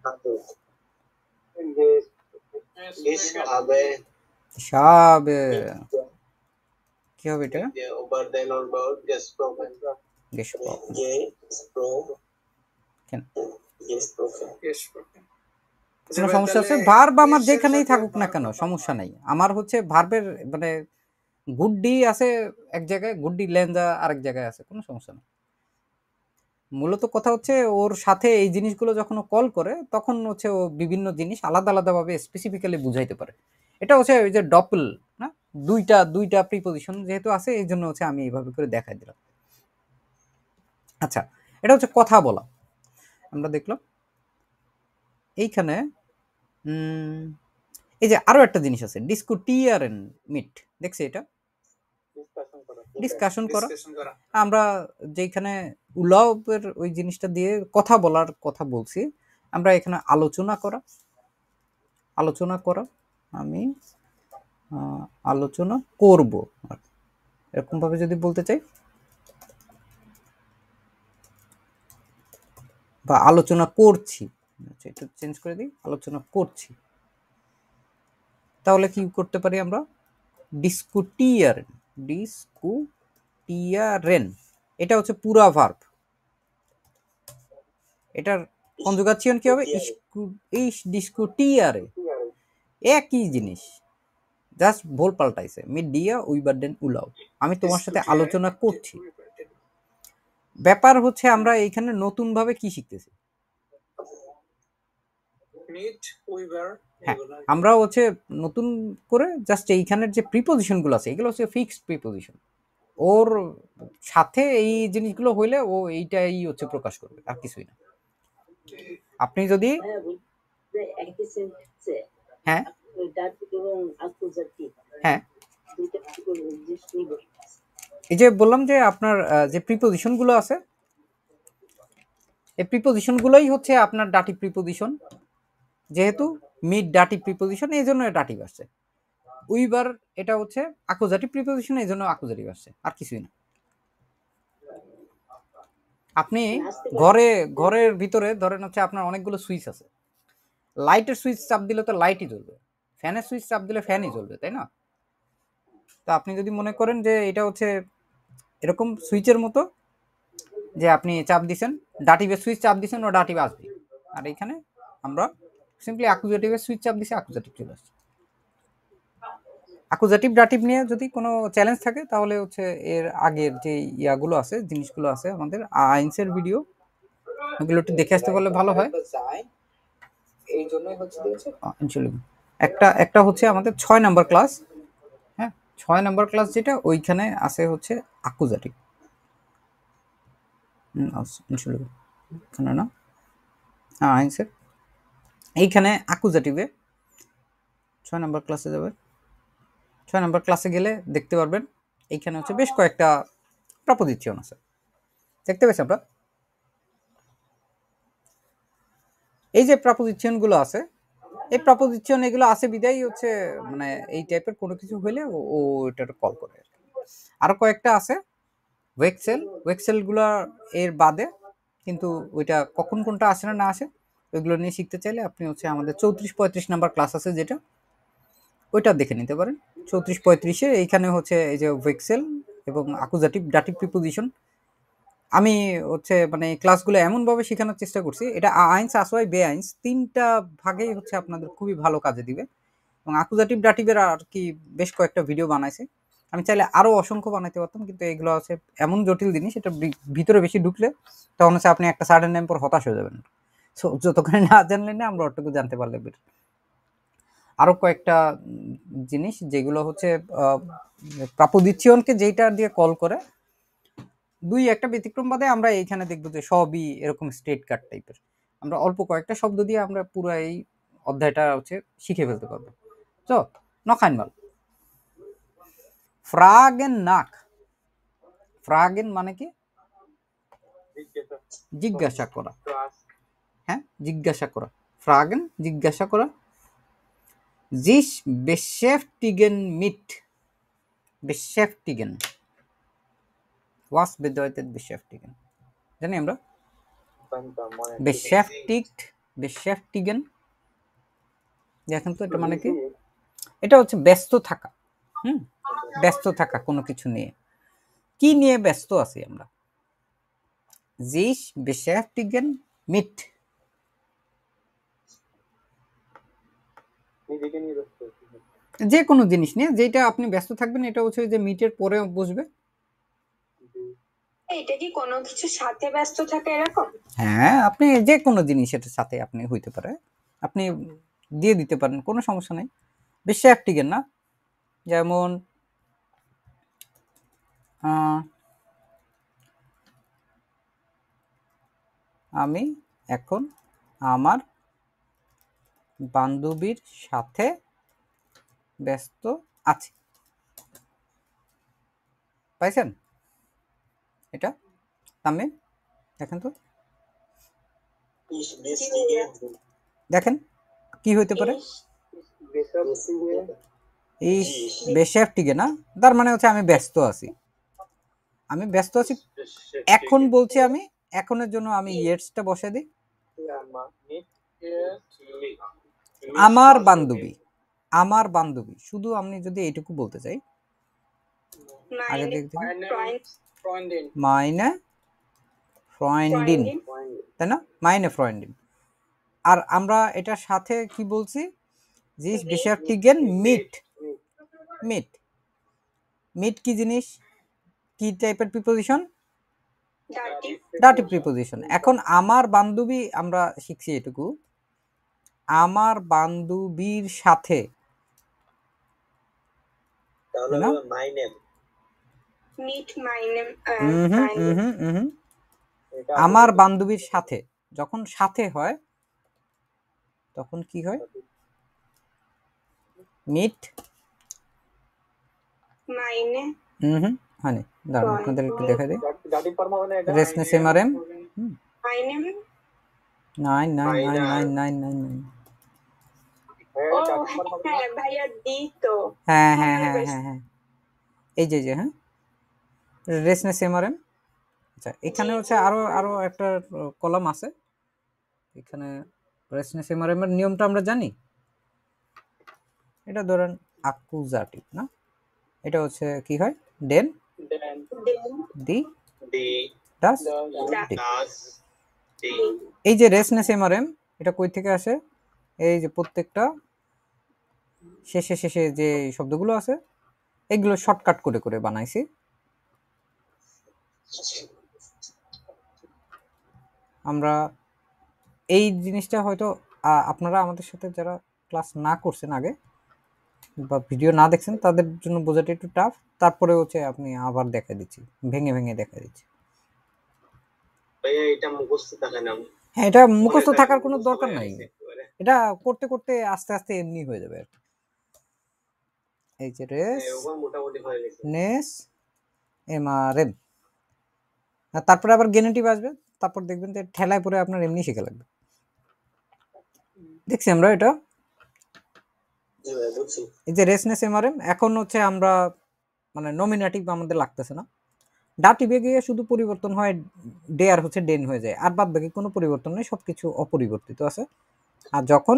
Ich habe সাবে কি হবে এটা über den Urlaub gesprochen. কেন gesprochen কোনো সমস্যা আছে ভার্ব আমার যেখানেই থাকুক না কেন সমস্যা নাই আমার হচ্ছে ভার্বের মানে গুড ডি আছে এক জায়গায় গুড ডি লেঞ্জা আরেক জায়গায় আছে কোনো সমস্যা নেই মূলত কথা হচ্ছে ওর সাথে এই জিনিসগুলো যখন ও কল করে তখন হচ্ছে ও বিভিন্ন জিনিস আলাদা আলাদাভাবে স্পেসিফিক্যালি বুঝাইতে পারে এটা হচ্ছে ওই যে ডপল না দুইটা প্রিপোজিশন যেহেতু আছে এই জন্য হচ্ছে আমি এইভাবে করে দেখাই দিলাম আচ্ছা এটা হচ্ছে কথা বলা আমরা দেখলাম এইখানে এই যে আরো একটা জিনিস আছে ডিসকুটিয়ার এন্ড মিট দেখছি এটা ডিসকাশন করা আমরা যেখানে উলাওয়ের ওই জিনিসটা দিয়ে কথা বলার কথা বলছি আমরা এখানে আলোচনা করা আমি আলোচনা করব এরকম ভাবে যদি বলতে চাই বা আলোচনা করছি আচ্ছা এটা চেঞ্জ করে দিই আলোচনা করছি তাহলে কি করতে পারি আমরা ডিসকুটিয়ারেন এটা হচ্ছে পুরা ভার্ব এটার কনজুগাশন কি হবে ডিসকুটিয়ারে একই জিনিস জাস্ট ভুল পাল্টাইছে মিডিয়া উইবার দেন উলাও আমি তোমার সাথে আলোচনা করছি ব্যাপার হচ্ছে আমরা এইখানে নতুন ভাবে কি শিখতেছি হ্যাঁ আমরা হচ্ছে নতুন করে জাস্ট এইখানের যে প্রিপোজিশন গুলো আছে এগুলো হচ্ছে ফিক্সড প্রিপোজিশন ওর সাথে এই জিনিসগুলো হইলে ও এইটাই হচ্ছে প্রকাশ করবে আর কিছুই না আপনি যদি হ্যাঁ হ্যাঁ এই যে বললাম যে আপনার যে প্রিপোজিশন গুলো আছে এই প্রিপোজিশন গুলোই হচ্ছে আপনার ডাটিভ প্রিপোজিশন যেহেতু মিড ডাটিভ প্রিপোজিশন এই জন্য ডাটিভ আসছে উইবার এটা হচ্ছে আকুজাটিভ প্রিপোজিশন এই জন্য আকুজাটিভ আসছে আর কিছুই না আপনি ঘরের ভিতরে ধরেন হচ্ছে আপনার অনেকগুলো সুইচ আছে, লাইটের সুইচ চাপ দিলে তো লাইটই জ্বলবে, ফ্যানের সুইচ চাপ দিলে ফ্যানই জ্বলবে, তাই না? তো আপনি যদি মনে করেন যে এটা হচ্ছে এরকম সুইচের মতো, যে আপনি চাপ দিছেন, ডাটিভের সুইচ চাপ দিছেন, ও ডাটিভ আসবে। আর এখানে আমরা সিম্পলি অ্যাকুজেটিভের সুইচ চাপ দিছি, অ্যাকুজেটিভ চলে আসছে। অ্যাকুজেটিভ ডাটিভ নিয়ে যদি কোনো চ্যালেঞ্জ থাকে তাহলে হচ্ছে এর আগের যে ইয়াগুলো আছে, জিনিসগুলো আছে আমাদের আইনসের ভিডিও, ওগুলো একটু দেখে আসতে পারলে ভালো হয়। এই জন্যই হচ্ছে একটা হচ্ছে আমাদের 6 নাম্বার ক্লাস, হ্যাঁ 6 নাম্বার ক্লাস যেটা, ওইখানে আছে হচ্ছে অ্যাকুজেটিভ, না আইনসের এইখানে অ্যাকুজেটিভে 6 নাম্বার ক্লাসে যাবে। 6 নাম্বার ক্লাসে গেলে দেখতে পারবেন এইখানে হচ্ছে বেশ কয়েকটা প্রপোজিশন আছে, দেখতে পেয়েছেন আমরা? এই যে প্রপোজিশনগুলো আছে, এই প্রপোজিশন এগুলো আছে বিদায় হচ্ছে মানে এই টাইপের কোনো কিছু হইলে ও এটার কল করে। আরো কয়েকটা আছে ওয়েক্সেলগুলো এর বাদে, কিন্তু ওইটা কখন কোনটা আসে না আসে ওইগুলো নিয়ে শিখতে চাইলে আপনি হচ্ছে আমাদের 34-35 নাম্বার ক্লাস আছে যেটা, ওইটা দেখে নিতে পারেন। 34-35-এ এইখানে হচ্ছে এই যে ওয়েক্সেল এবং অ্যাকুজেটিভ ডাটিভ প্রিপোজিশন আমি হচ্ছে মানে ক্লাসগুলো এমনভাবে শেখানোর চেষ্টা করছি, এটা আইনস আসওয়াই বে আইনস তিনটা ভাগেই হচ্ছে আপনাদের খুবই ভালো কাজে দিবে। এবং অ্যাকুজেটিভ ডাটিভের আর কি বেশ কয়েকটা ভিডিও বানাইছে, আমি চাইলে আরও অসংখ্য বানাইতে পারতাম, কিন্তু এগুলো আছে এমন জটিল জিনিস, এটা ভিতরে বেশি ঢুকলে তখন হচ্ছে আপনি একটা সার্টেন টাইম পর হতাশ হয়ে যাবেন। সো যতক্ষণ না জানলে না আমরা ওটুকু জানতে পারলে বেটার। আরও কয়েকটা জিনিস যেগুলো হচ্ছে প্রপোজিশনকে যেইটা দিয়ে কল করে, দুই একটা ব্যতিক্রম বাদে আমরা এইখানে দেখবো যে সবই এরকম স্টেট কার্ড টাইপের। আমরা অল্প কয়েকটা শব্দ দিয়ে আমরা পুরো এই অধ্যায়টা হচ্ছে শিখে ফেলতে পারবো। তো noch einmal ফ্রাগেন নাক, ফ্রাগেন মানে কি? জিজ্ঞাসা করা, হ্যাঁ জিজ্ঞাসা করা, ফ্রাগেন জিজ্ঞাসা করা। sich beschäftigen mit, beschäftigen, was bedeutet beschäftigen জানি আমরা? beschäftigt, beschäftigen, দেখেন তো এটা মানে কি? এটা হচ্ছে ব্যস্ত থাকা, ব্যস্ত থাকা কোনো কিছু নিয়ে। কি নিয়ে ব্যস্ত আছি আমরা? sich beschäftigen mit, যে কোনো জিনিস নিয়ে যেটা আপনি ব্যস্ত থাকবেন, এটা হচ্ছে যে মিটের পরে বসবে। এটা কি কোনো কিছুর সাথে ব্যস্ত থাকে এরকম? হ্যাঁ আপনি যে কোনো জিনিসের সাথে আপনি হইতে পারে, আপনি দিয়ে দিতে পারেন, কোনো সমস্যা নেই। beschäftigen না, যেমন আমি এখন আমার বান্ধবীর সাথে ব্যস্ত আছি, পাইছেন এটা? তামিম দেখেন তো, দেখেন কি হইতে পারে? এই beschäftigen না, তার মানে হচ্ছে আমি ব্যস্ত আছি, আমি ব্যস্ত আছি। এখন বলছি আমি, এখনের জন্য আমি ইয়েটসটা বসে দিই, আমার বান্ধবী, আমার বান্ধবী, শুধু আমি যদি এইটুকু বলতে চাই, আগে দেখতে মাইনে ফ্রেন্ডিন, তাই না? মাইনে ফ্রেন্ডিন। আর আমরা এটার সাথে কি বলছি? জিস beschäftigen mit, mit, mit কি জিনিস, কি টাইপের প্রিপোজিশন? Dative preposition. এখন আমার বান্ধবী আমরা শিখছি এটুকু, আমার বান্ধবীর সাথে, আমার বান্ধবীর সাথে যখন সাথে হয় তখন কি হয়? মিট মাইনে মানে দাঁড়ান আপনাদের একটু দেখা দিই, রেসনেস এমআরএম 9999999, হ্যাঁ হ্যাঁ হ্যাঁ হ্যাঁ হ্যাঁ, এই যে হ্যাঁ রেসনেস এমআরএম আচ্ছা এখানে হচ্ছে আরো আরো একটা কলাম আছে এখানে রেসনেস এমআরএম এর নিয়মটা আমরা জানি এটা ধরেন অ্যাকুজাটিভ না এটা হচ্ছে কি হয় ডেন Then the the does D does the এই যে রেসনেস এমআরএম এটা কই থেকে আসে এই যে প্রত্যেকটা শেষে শেষে যে শব্দগুলো আছে এগুলো শর্টকাট করে করে বানাইছি আমরা এই জিনিসটা হয়তো আপনারা আমাদের সাথে যারা ক্লাস না করছেন আগে বা ভিডিও না দেখছেন তাদের জন্য বোঝাটা একটু টাফ তারপরে হচ্ছে আপনি আবার দেখা দিচ্ছি ভেঙে ভেঙে দেখা দিচ্ছি ভাইয়া এটা মুখস্থ থাকে না হ্যাঁ এটা মুখস্থ থাকার কোনো দরকার নাই এটা করতে করতে আস্তে আস্তে এমনি হয়ে যাবে আর কি। এই যে রেস ওখানে মোটামুটি হয়ে গেছে নেস এমআরএম তারপরে আবার গেনেটিভ আসবে তারপর দেখবেন যে ঠেলায় পরে আপনার এমনি শেখা লাগবে দেখছি আমরা এটা জি ভাই বুঝছি। এই যে রেসনেস এমআরএম এখন হচ্ছে আমরা মানে নমিনেটিভ আমাদের লাগতেছে না ডাটিভে গিয়ে শুধু পরিবর্তন হয় ডে আর হচ্ছে ডেন হয়ে যায় আর বাদ বাকি কোনো পরিবর্তন নেই সবকিছু অপরিবর্তিত আছে আর যখন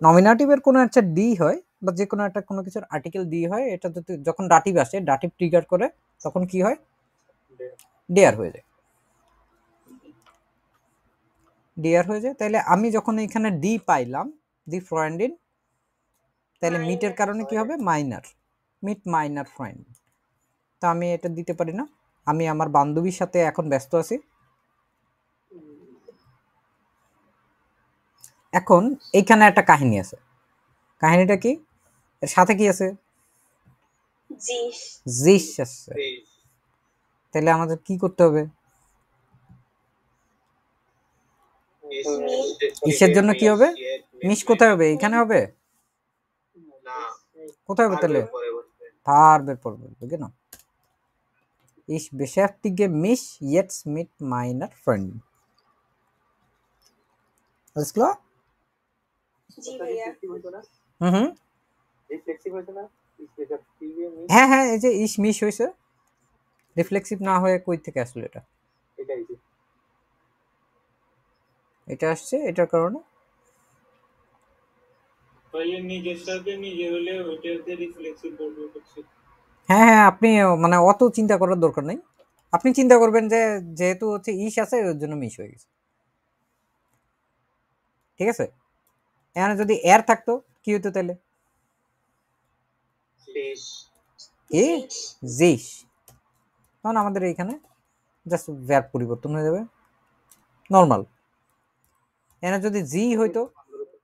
নমিনেটিভের কোনো একটা ডি হয় বা যে কোনো একটা কোনো কিছুর আর্টিকেল ডি হয় এটা যদি যখন ডাটিভ আসে ডাটিভ ট্রিগার করে তখন কি হয় ডেয়ার হয়ে যায় ডিয়ার হয়ে যায় তাহলে আমি যখন এখানে ডি পাইলাম দি ফ্রয়েন্ডিন তাহলে মিটের কারণে কি হবে মাইনার মিট মাইনার ফ্রয়েন্ড তা আমি এটা দিতে পারি না আমি আমার বান্ধবীর সাথে এখন ব্যস্ত আছি এখন এইখানে একটা কাহিনী আছে কাহিনীটা কি এর সাথে কি আছে জিস জিস আছে তাহলে আমাদের কি করতে হবে ইসের জন্য কি হবে মিস কোথায় হবে এখানে হবে না কোথায় হবে তাহলে ভার্বের পর বলবে কেন Ich beschäftige mich jetzt mit meiner Freundin. Alles klar? জি ভাইয়া হুম রিফ্লেক্সিভ হইছে না হ্যাঁ হ্যাঁ এই যে ইস মিস হয়েছে রিফ্লেক্সিভ না হয়ে কই থেকে আসলো এটা এটাই এটা আসছে এটার কারণে ভাইয়া নিজের সাথে নিজে হলে ওইটাতে রিফ্লেক্সিভ বলবো করছে হ্যাঁ হ্যাঁ আপনি মানে অত চিন্তা করার দরকার নেই আপনি চিন্তা করবেন যে যেহেতু হচ্ছে ইস আছে ওর জন্য মিস হয়ে গেছে ঠিক আছে এখানে যদি এর থাকতো কি হতো তাহলে ফিশ কি জিস তখন আমাদের এইখানে জাস্ট ভার্ব পরিবর্তন হয়ে যাবে নর্মাল এখানে যদি জি হইতো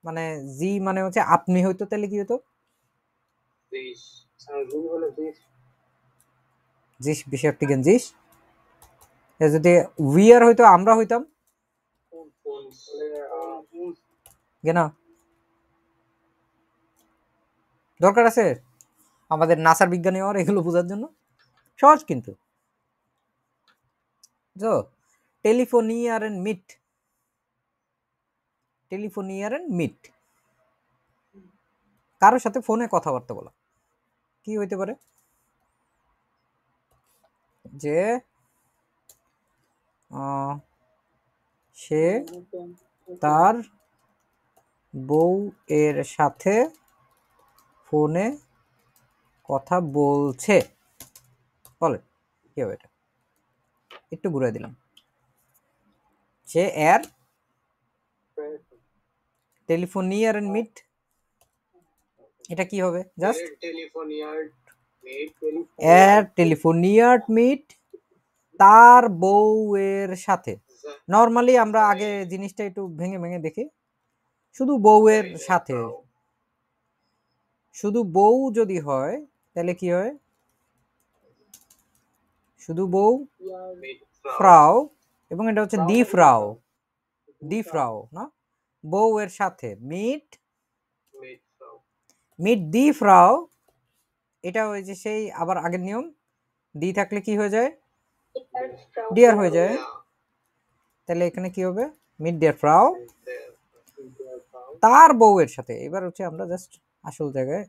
মানে জি মানে হচ্ছে আপনি হইতো তাহলে কি হতো ফিশ যদি বলে ফিশ জিস beschäftigen sich এর যদি উইয়ার হইতো আমরা হইতাম কেন দরকার আছে আমাদের নাসার বিজ্ঞানী হওয়ার এগুলো বোঝার জন্য সহজ কিন্তু তো টেলিফোনিয়ারেন মিট কারোর সাথে ফোনে কথাবার্তা বলা কি হইতে পারে যে সে তার বউ এর সাথে ফোনে কথা বলছে বলে কি হবে এটা একটু ঘুরে দিলাম সে এর টেলিফোনিয়ারেন মিট এটা কি হবে জাস্ট এর টেলিফোনিয়ার্ড মিট তার বউয়ের সাথে নরমালি আমরা আগে জিনিসটা একটু ভেঙে ভেঙে দেখি শুধু বউয়ের সাথে শুধু বউ যদি হয় তাহলে কি হয় শুধু বউ ফ্রাউ এবং এটা হচ্ছে দি ফ্রাউ না বউয়ের সাথে মিট দি ফ্রাউ এটা ওই যে সেই আবার আগের নিয়ম দি থাকলে কি হয়ে যায় ডিয়ার হয়ে যায় তাহলে এখানে কি হবে মিট ডিয়ার ফ্রাউ তার বউয়ের সাথে এবার হচ্ছে আমরা জাস্ট আসল জায়গায়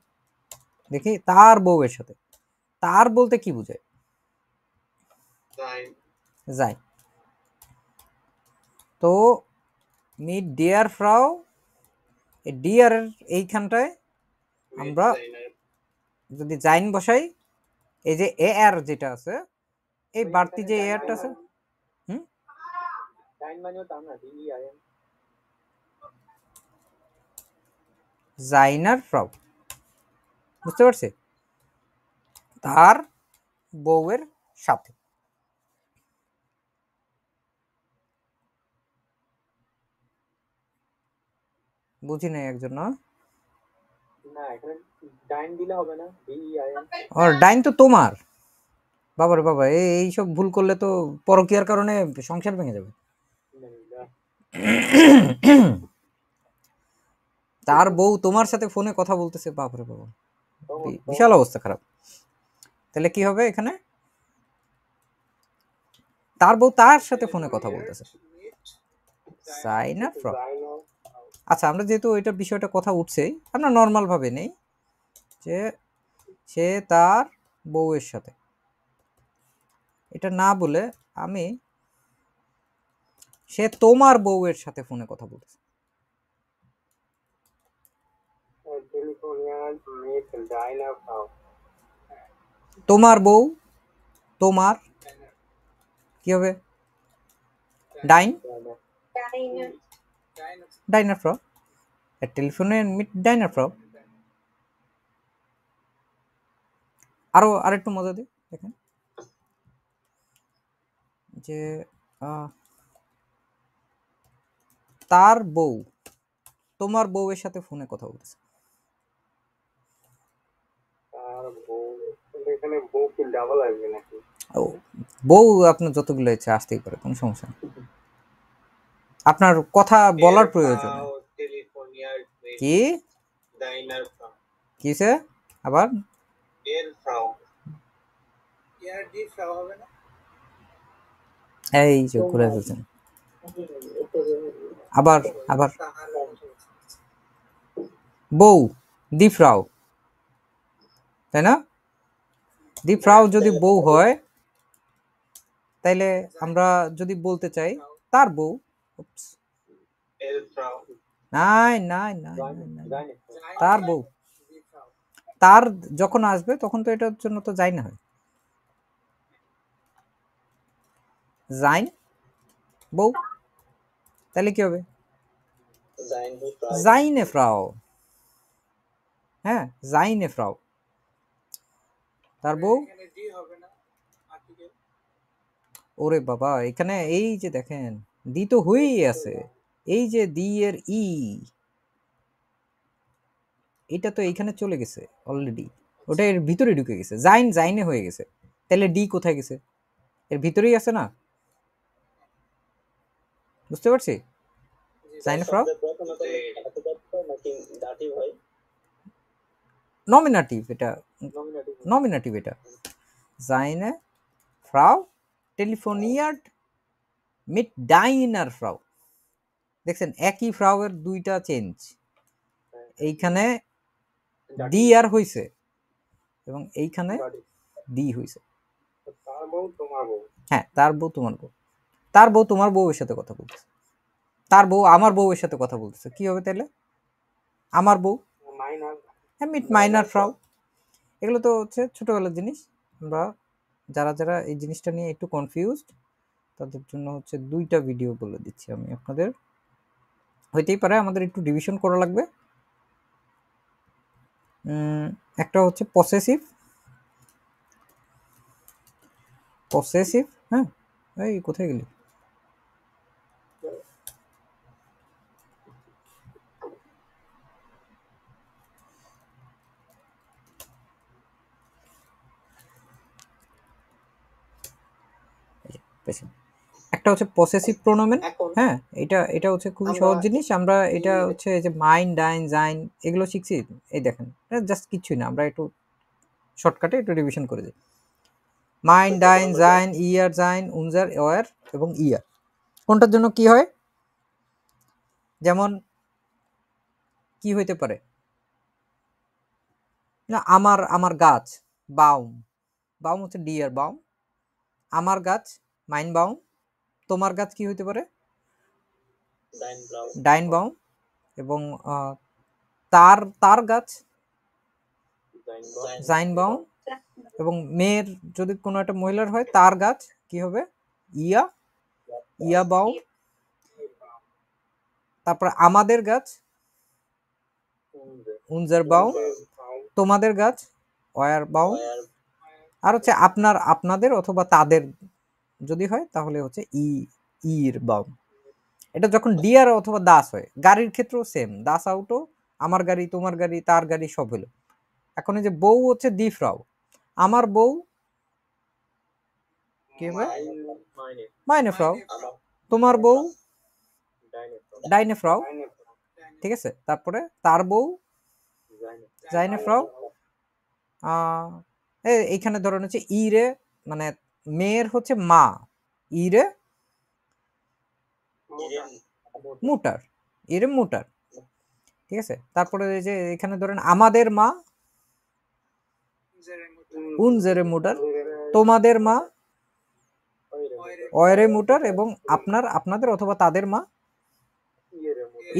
দেখি তার বউয়ের সাথে তার বলতে কি বোঝায় যায় তো মিট ডিয়ার ফ্রাউ, এই ডিয়ার এইখানটায় আমরা যদি জাইন বসাই, এই যে এ আর যেটা আছে, এই বাড়তি যে এয়ারটা আছে, জাইনার ফ্রাউ, বুঝতে পারছি, তার বউয়ের সাথে। বুঝি নাই একজন, না ডাইন দিলে হবে না, আর ডাইন তো তোমার, বাবারে বাবা, এইসব ভুল করলে তো পরকীয়ার কারণে সংসার ভেঙে যাবে। তার বউ তোমার সাথে ফোনে কথা বলতেছে, বাবারে বাবা, বিশাল অবস্থা খারাপ। তাহলে কি হবে এখানে? তার বউ তার সাথে ফোনে কথা বলতেছে, জাইনার ফ্রাউ। আচ্ছা, আমরা যেহেতু ওইটার বিষয়টা কথা উঠছে, আমরা নর্মাল ভাবে নেই যে সে তার বউয়ের সাথে, এটা না বলে আমি সে তোমার বউয়ের সাথে ফোনে কথা বলতেছে। তোমার বউ, তোমার কি হবে? ডাইন, ডাইনার ডাইনার ফ্রাউ, টেলিফোনে মিট ডাইনার ফ্রাউ। আরেকটু মজা দিই, দেখেন যে তার বউ তোমার বউয়ের সাথে ফোনে কথা বলতেছে। এখানে বউ কি ডাবল আসবে নাকি? ও, বউ আপনার যতগুলো ইচ্ছা আসতেই পারে, কোনো সমস্যা নেই, আপনার কথা বলার প্রয়োজন। কি ডাইনার ফ্রাউ, কিসে আবার এর ফ্রাউ, ইয়ার ডি ফ্রাউ হবে না? এই যে ঘুরে ফেলছেন, আবার আবার তাহলে বউ দি ফ্রাউ, তাই না? দি ফ্রাউ যদি বউ হয়, তাইলে আমরা যদি বলতে চাই তার বউ, উপস, এর ফ্রাউ, নাই নাই নাই নাই, নাই, তার বউ, ডি ফ্রাউ। তার যখন আসবে তখন তো এটার জন্য তো যাই না হয়, জাইন বউ, তাহলে কি হবে? জাইনে ফ্রাউ, হ্যাঁ জাইনে ফ্রাউ, তার বউ। এখানে ডি হবে না আর্টিকেল? ওরে বাবা, এখানে এই যে দেখেন দি তো হয়েই আছে, এই যে দি এর ই, এটা তো এইখানে চলে গেছে অলরেডি, ওটা এর ভিতরে ঢুকে গেছে, জাইন জাইনে হয়ে গেছে, তাহলে ডি কোথায় গেছে? এর ভিতরেই আছে না, বুঝতে পারছি। জাইনে ফ্রাউ নমিনেটিভ, এটা নমিনেটিভ, এটা জাইনে ফ্রাউ টেলিফোনিয়ার্ড মিট ডাইনার ফ্রাউ। দেখছেন একই ফ্রাউ এর দুইটা চেঞ্জ, এইখানে ডি আর হইছে এবং এইখানে ডি হইছে। তার বউ তোমার বউ, হ্যাঁ, তার বউ তোমার বউ, তার বউ তোমার বউয়ের সাথে কথা বলতেছে, তার বউ আমার বউয়ের সাথে কথা বলতেছে, কি হবে তাহলে? আমার বউ, মাইনার, হ্যাঁ মিট মাইনার ফ্রাউ। এগুলো তো হচ্ছে ছোটবেলার জিনিস, আমরা যারা যারা এই জিনিসটা নিয়ে একটু কনফিউজড তাদের জন্য হচ্ছে দুইটা ভিডিও বলে দিচ্ছি আমি আপনাদের। হইতেই পারে আমাদের একটু ডিভিশন করা লাগবে। একটা হচ্ছে পসেসিভ, পসেসিভ, হ্যাঁ এই কোথায় গেলি? একটা হচ্ছে পসেসিভ প্রোনোমেন, হ্যাঁ এটা হচ্ছে খুবই সহজ জিনিস, আমরা এটা হচ্ছে যে মাইন ডাইন জাইন এগুলো শিখছি, এই দেখেন জাস্ট কিছুই না, আমরা একটু শর্টকাটে একটু রিভিশন করে দিই। মাইন ডাইন জাইন ইয়ার জাইন উনজার ওয়ার এবং ইয়ার কোনটার জন্য কি হয়, যেমন কি হইতে পারে না, আমার গাছ বাউম, বাউম হচ্ছে ডিয়ার বাউম, আমার গাছ মাইন বাউম, তোমার গাছ কি হইতে পারে ডাইন বাউম এবং তার তার গাছ জাইন বাউম এবং মেয়ের যদি কোনো একটা মহিলার হয় তার গাছ কি হবে ইয়া ইয়া বাউম। তারপরে আমাদের গাছ উনজার বাউম, তোমাদের গাছ ওয়ার বাউম, আর হচ্ছে আপনার আপনাদের অথবা তাদের যদি হয় তাহলে হচ্ছে ইর বাউম। এটা যখন ডিয়ার অথবা দাস হয়, গাড়ির ক্ষেত্রেও সেম, দাস আউটো, আমার গাড়ি তোমার গাড়ি তার গাড়ি সব হলো। এখন এই যে বউ হচ্ছে দি ফ্রাউ, আমার বউ কি হবে মাইনে ফ্রাউ, তোমার বউ ডাইনে ফ্রাউ, ঠিক আছে। তারপরে তার বউ জাইনে ফ্রাউ। এইখানে ধরেন হচ্ছে ইরে মানে মেয়ের হচ্ছে মা, ইরে মুটার, ইরে মুটার, ঠিক আছে। তারপরে এই যে এখানে ধরেন আমাদের মা উনজেরে মুটার, তোমাদের মা অয়রে মুটার এবং আপনার আপনাদের অথবা তাদের মা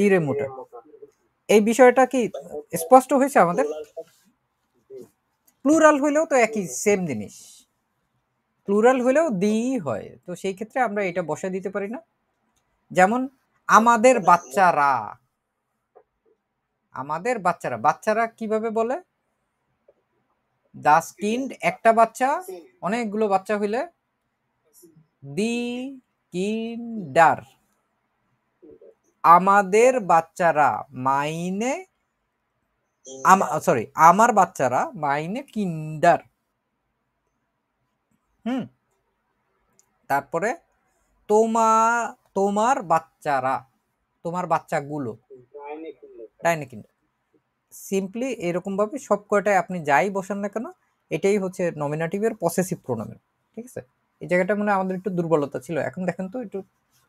ইরে মুটার। এই বিষয়টা কি স্পষ্ট হয়েছে আমাদের? প্লুরাল হইলেও তো একই সেম জিনিস, প্লুরাল হইলেও দি হয়, তো সেই ক্ষেত্রে আমরা এটা বসায় দিতে পারি না। যেমন আমাদের বাচ্চারা, আমাদের বাচ্চারা, বাচ্চারা কিভাবে বলে? দাস কিন্ড একটা বাচ্চা, অনেকগুলো বাচ্চা হইলে দি কিন্ডার। আমাদের বাচ্চারা মাইনে সরি আমার বাচ্চারা মাইনে কিন্ডার। তারপরে তোমার বাচ্চারা, তোমার বাচ্চাগুলো ডাইনে কিন্ডার। সিম্পলি এরকম ভাবে সব কয়টায় আপনি যাই বসান না কেন এটাই হচ্ছে নমিনেটিভের পসেসিভ প্রোনাউন, ঠিক আছে। এই জায়গাটা মানে আমাদের একটু দুর্বলতা ছিল, এখন দেখেন তো একটু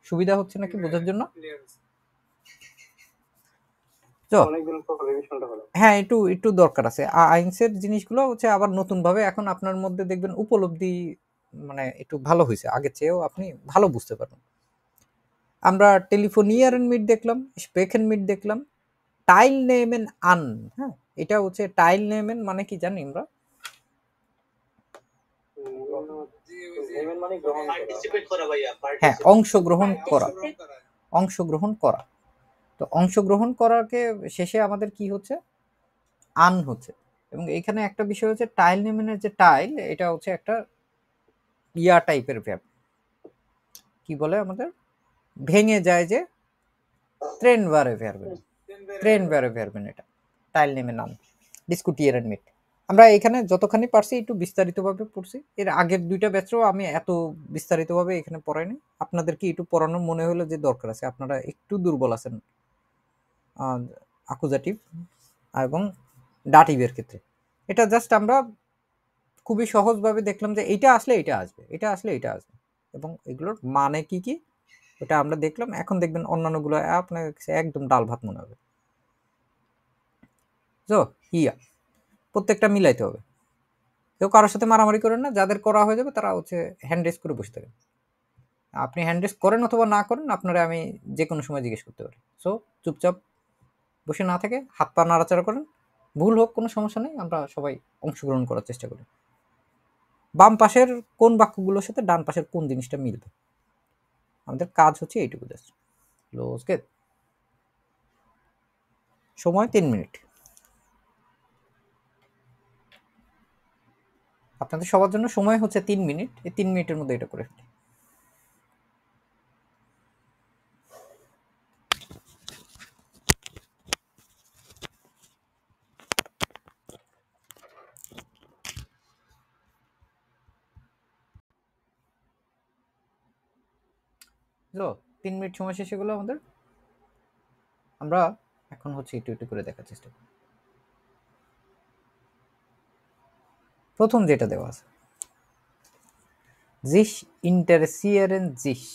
সুবিধা হচ্ছে নাকি বোঝার জন্য? হ্যাঁ, একটু একটু দরকার আছে। আইনসের জিনিসগুলো হচ্ছে আবার নতুন ভাবে এখন আপনার মধ্যে দেখবেন উপলব্ধি মানে একটু ভালো হয়েছে, আগের চেয়েও আপনি ভালো বুঝতে পারবেন। আমরা টেলিফোনিয়ারেন মিট দেখলাম, স্পেকেন মিট দেখলাম, টাইল নেমেন আন। হ্যাঁ, এটা হচ্ছে টাইল নেমেন মানে কি জানি আমরা? হ্যাঁ, অংশগ্রহণ করা, অংশগ্রহণ করা। তো অংশগ্রহণ করাকে শেষে আমাদের কি হচ্ছে? আন হচ্ছে। এবং এখানে একটা বিষয় হচ্ছে টাইল নেমেনের যে টাইল, এটা হচ্ছে একটা ইয়া টাইপের ভ্যাব, কি বলে আমাদের ভেঙে যায় যে ট্রেন বারে ভ্যারবেন, ট্রেন বারে ভ্যারবেন, এটা টাইল নেমে নাম ডিসকুটিয়ারেন মিট। আমরা এখানে যতখানি পারছি একটু বিস্তারিতভাবে পড়ছি, এর আগের দুইটা ব্যাচেও আমি এত বিস্তারিতভাবে এখানে পড়াইনি। আপনাদের কি একটু পড়ানো মনে হলো যে দরকার আছে, আপনারা একটু দুর্বল আছেন আকুজাটিভ এবং ডাটিভের ক্ষেত্রে। এটা জাস্ট আমরা খুবই সহজভাবে দেখলাম যে এইটা আসলে এটা আসবে, এটা আসলে এটা আসবে, এবং এগুলোর মানে কি কি ওটা আমরা দেখলাম। এখন দেখবেন অন্যান্যগুলো আপনার একদম ডাল ভাত মনে হবে। তো হিয়া প্রত্যেকটা মিলাইতে হবে, কেউ কারোর সাথে মারামারি করেন না, যাদের করা হয়ে যাবে তারা হচ্ছে হ্যান্ড রেস করে বসে থাকেন। আপনি হ্যান্ড রেস করেন অথবা না করেন, আপনারা আমি যে কোনো সময় জিজ্ঞেস করতে পারি। সো চুপচাপ বসে না থেকে হাত পা নাড়াচাড়া করেন, ভুল হোক কোনো সমস্যা নেই, আমরা সবাই অংশগ্রহণ করার চেষ্টা করি। বাম পাশের কোন বাক্যগুলোর সাথে ডান পাশের কোন জিনিসটা মিলবে, আমাদের কাজ হচ্ছে এইটুকু জাস্ট। Close gate. সময় 3 মিনিট। আপনাদের সবার জন্য সময় হচ্ছে 3 মিনিট, এই 3 মিনিটের মধ্যে এটা করে ফেলি। বুঝলো? 3 মিনিট সময় শেষে গেলো আমাদের। আমরা এখন হচ্ছে একটু একটু করে দেখার চেষ্টা করি। প্রথম যেটা দেওয়া আছে sich interessieren sich,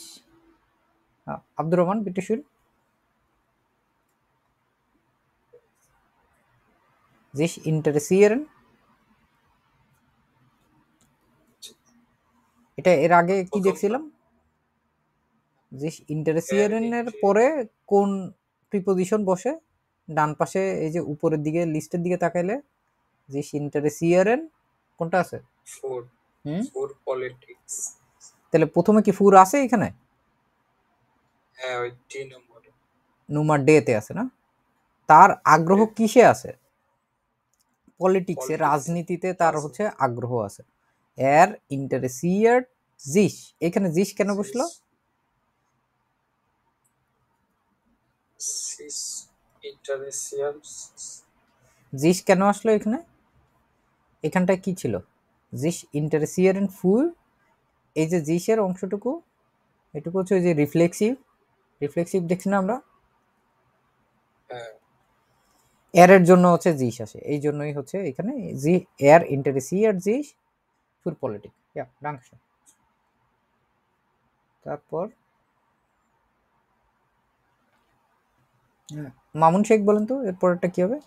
Abdur Rahman bitte schön, sich interessieren, এটা এর আগে কি দেখছিলাম? জিস ইন্টারেসিয়ারেন এর পরে কোন প্রিপোজিশন বসে? ডান পাশে এই যে উপরের দিকে লিস্টের দিকে তাকাইলে জিস ইন্টারেসিয়ারেন কোনটা আছে? ফোর হুম, ফোর পলিটিক্স। তাহলে প্রথমে কি ফুর আছে এখানে? হ্যাঁ, ওই 3 নম্বরে। নুমা ডে তে আছে না? তার আগ্রহ কিসে আছে? পলিটিক্সে, Politics, রাজনীতিতে তার রাজনীতি। হচ্ছে আগ্রহ আছে। এর ইন্টারেসিয়ার জিস, এখানে জিস কেন বসলো? সিস ইন্টারেসিয়াম। জিস কেন আসলো এখানে? এখানটায় কি ছিল? জিস ইন্টারেসিয়ারেন ফুল, এই যে জিসের অংশটুকু, এটুকু হচ্ছে ওই যে রিফ্লেক্সিভ, রিফ্লেক্সিভ দেখছি না আমরা? হ্যাঁ, এর জন্য হচ্ছে জিস আসে, এই জন্যই হচ্ছে এখানে জি এর ইন্টারেসিয়ার জিস ফুল পলিটিক। ইয়া, ডাঙ্কশন। তারপর মামুন শেখ বলেন তো এরপরটা কি হবে?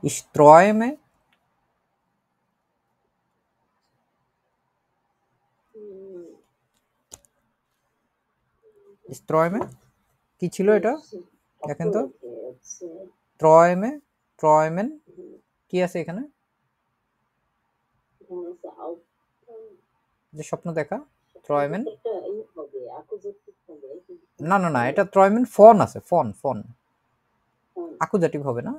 স্ট্রয়মে স্ট্রয়মে কি ছিল এটা দেখেন তো? ট্রয়মে, ট্রয়মেন কি আছে এখানে? যে স্বপ্ন দেখা, ট্রয়মেন। না না না, এটা ট্রয়মেন ফন আছে, ফন ফন। আকুজাটিভ হবে না?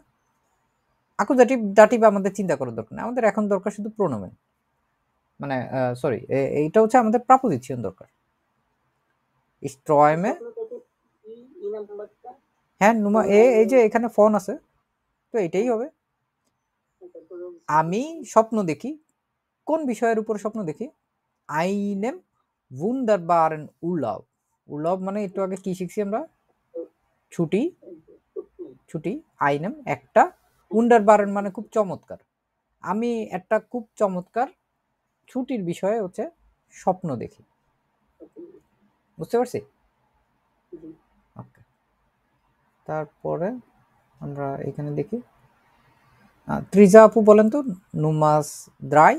আকুজাটিভ দাটিভ আমাদের চিন্তা করার দরকার নেই, আমাদের এখন দরকার শুধু প্রোনোমেন, মানে সরি, এইটা হচ্ছে আমাদের প্রাপোজিশন দরকার। স্ট্রয়মে, হ্যাঁ নুমা এই যে এখানে ফোন আছে, তো এটাই হবে। আমি স্বপ্ন দেখি, কোন বিষয়ের উপর স্বপ্ন দেখি? আইনেম wunderbaren Urlaub। উর্লাভ মানে একটু আগে কি শিখছি আমরা? ছুটি, ছুটি। আইনেম একটা, wunderbaren মানে খুব চমৎকার। আমি একটা খুব চমৎকার ছুটির বিষয়ে হচ্ছে স্বপ্ন দেখি। বুঝতে পারছি? ওকে, তারপরে আমরা এখানে দেখি ত্রিজা আপু বলেন তো নুমাস দ্রাই,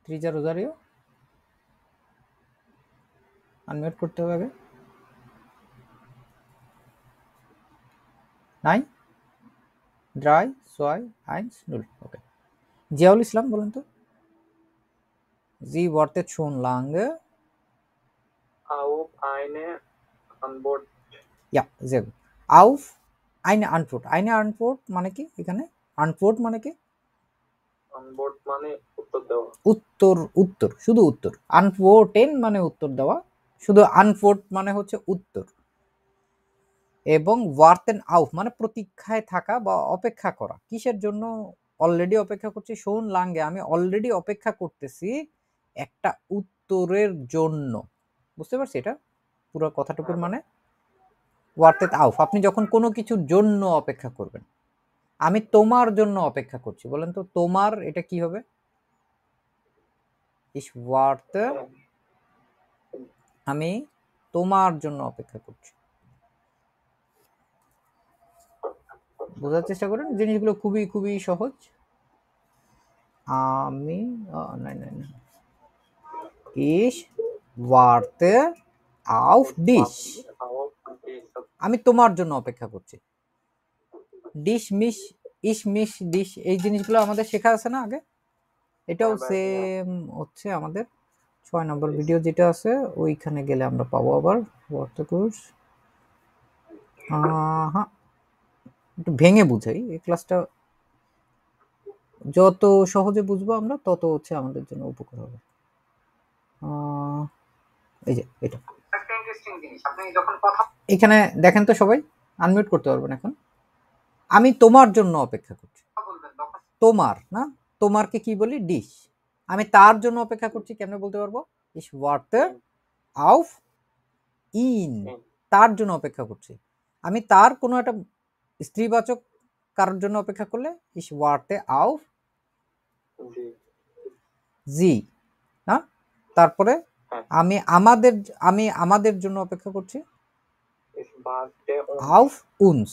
ত্রিজা রোজারিও আনমিউট করতে হবে আগে। নাই ড্রাই সোয়াই আইন্স নুল। ওকে, জিয়াউল ইসলাম বলেন তো জি ওয়ার্তে শুন লাঙ্গে auf eine Antwort। ইয়া জেব আউফ আইনে আনফোর্ট, আইনে আনফোর্ট মানে কি? এখানে আনফোর্ট মানে কি? Antwort মানে উত্তর দেওয়া। উত্তর, উত্তর, শুধু উত্তর। আনফোর্টেন মানে উত্তর দেওয়া, শুধু আনফোর্ট মানে হচ্ছে উত্তর। এবং ওয়ার্তেন আউফ মানে প্রতীক্ষায় থাকা বা অপেক্ষা করা। কিসের জন্য অলরেডি অপেক্ষা করছি? শোন লাঙ্গে, আমি অলরেডি অপেক্ষা করতেছি একটা উত্তরের জন্য। বুঝতে পারছি এটা পুরো কথাটুকুর মানে? ওয়ার্তেন আউফ, আপনি যখন কোনো কিছুর জন্য অপেক্ষা করবেন। আমি তোমার জন্য অপেক্ষা করছি, বলেন তো তোমার এটা কি হবে? ইস ওয়ার্তে, আমি তোমার জন্য অপেক্ষা করছি। বোঝার চেষ্টা করেন, জিনিসগুলো খুবই খুবই সহজ। আমি ich warte auf dich, আমি তোমার জন্য অপেক্ষা করছি। ডিশ মিশ, ইস মিশ ডিশ, এই জিনিসগুলো আমাদের শেখা আছে না আগে? এটাও সেম হচ্ছে আমাদের 6 নম্বর ভিডিও যেটা আছে ওইখানে গেলে আমরা পাবো। আবার ওয়ার্তাকুশ হ্যাঁ, একটু ভেঙে বুঝাই, এই ক্লাসটা যত সহজে বুঝবো আমরা তত হচ্ছে আমাদের জন্য উপকার হবে। এই যে এটা একটা ইন্টারেস্টিং জিনিস, আপনি যখন কথা এখানে দেখেন তো, সবাই আনমিউট করতে পারবেন এখন। আমি তোমার জন্য অপেক্ষা করছি, বলবেন তখন তোমার না, তোমারকে কি বলি? ডিশ। আমি তার জন্য অপেক্ষা করছি, কেমনে বলতে পারবো? ich warte auf ihn, তার জন্য অপেক্ষা করছি। আমি তার কোনো একটা স্ত্রীবাচক কারোর জন্য অপেক্ষা করলে ich warte auf sie না। তারপরে আমি আমাদের জন্য অপেক্ষা করছি auf uns,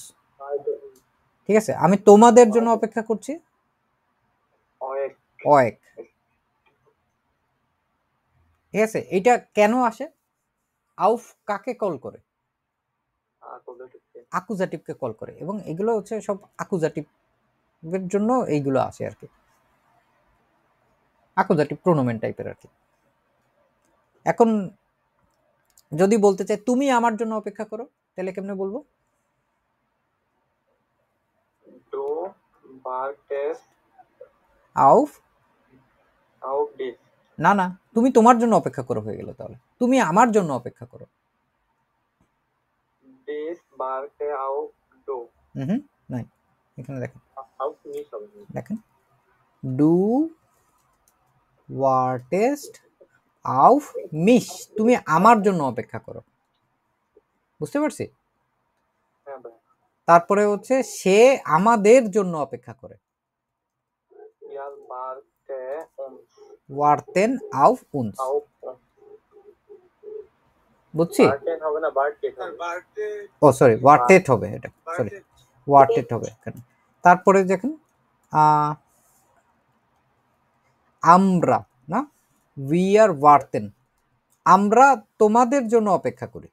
ঠিক আছে? আমি তোমাদের জন্য অপেক্ষা করছি euch, ঠিক আছে? এটা কেন আসে? আউফ কাকে কল করে? আকোজাটিভকে। আকুজাটিভকে কল করে, এবং এগুলো হচ্ছে সব আকুজাটিভের জন্য এইগুলো আছে আর কি, আকুজাটিভ প্রোনোমেন টাইপের আর কি। এখন যদি বলতে চাই তুমি আমার জন্য অপেক্ষা করো, তাহলে কেমনে বলবো? ডো বার্টেস আউফ, আউফ ডিস। না না, তুমি তোমার জন্য অপেক্ষা করো হয়ে গেল। তাহলে তুমি আমার জন্য অপেক্ষা করো। ডিস বার্টে আউফ ডো। নাই, এখানে দেখেন, আউফ মিস হবে। দেখেন ডু ওয়ার্টেস্ট আউফ মিশ, তুমি আমার জন্য অপেক্ষা করো, বুঝতে পারছি? হ্যাঁ ভাই। তারপরে হচ্ছে সে আমাদের জন্য অপেক্ষা করে, ইয়াল বার্টে উনস ওয়ার্তেন আউফ উনস, আউফ। বুঝছি? বার্টেন হবে না, বার্টেট তার হবে। বার্থডে ও সরি, ওয়ার্টেট হবে এটা, সরি, ওয়ার্টেট হবে এখানে। তারপরে দেখেন আমরা, না, উই আর ওয়ার্তেন, আমরা তোমাদের জন্য অপেক্ষা করি,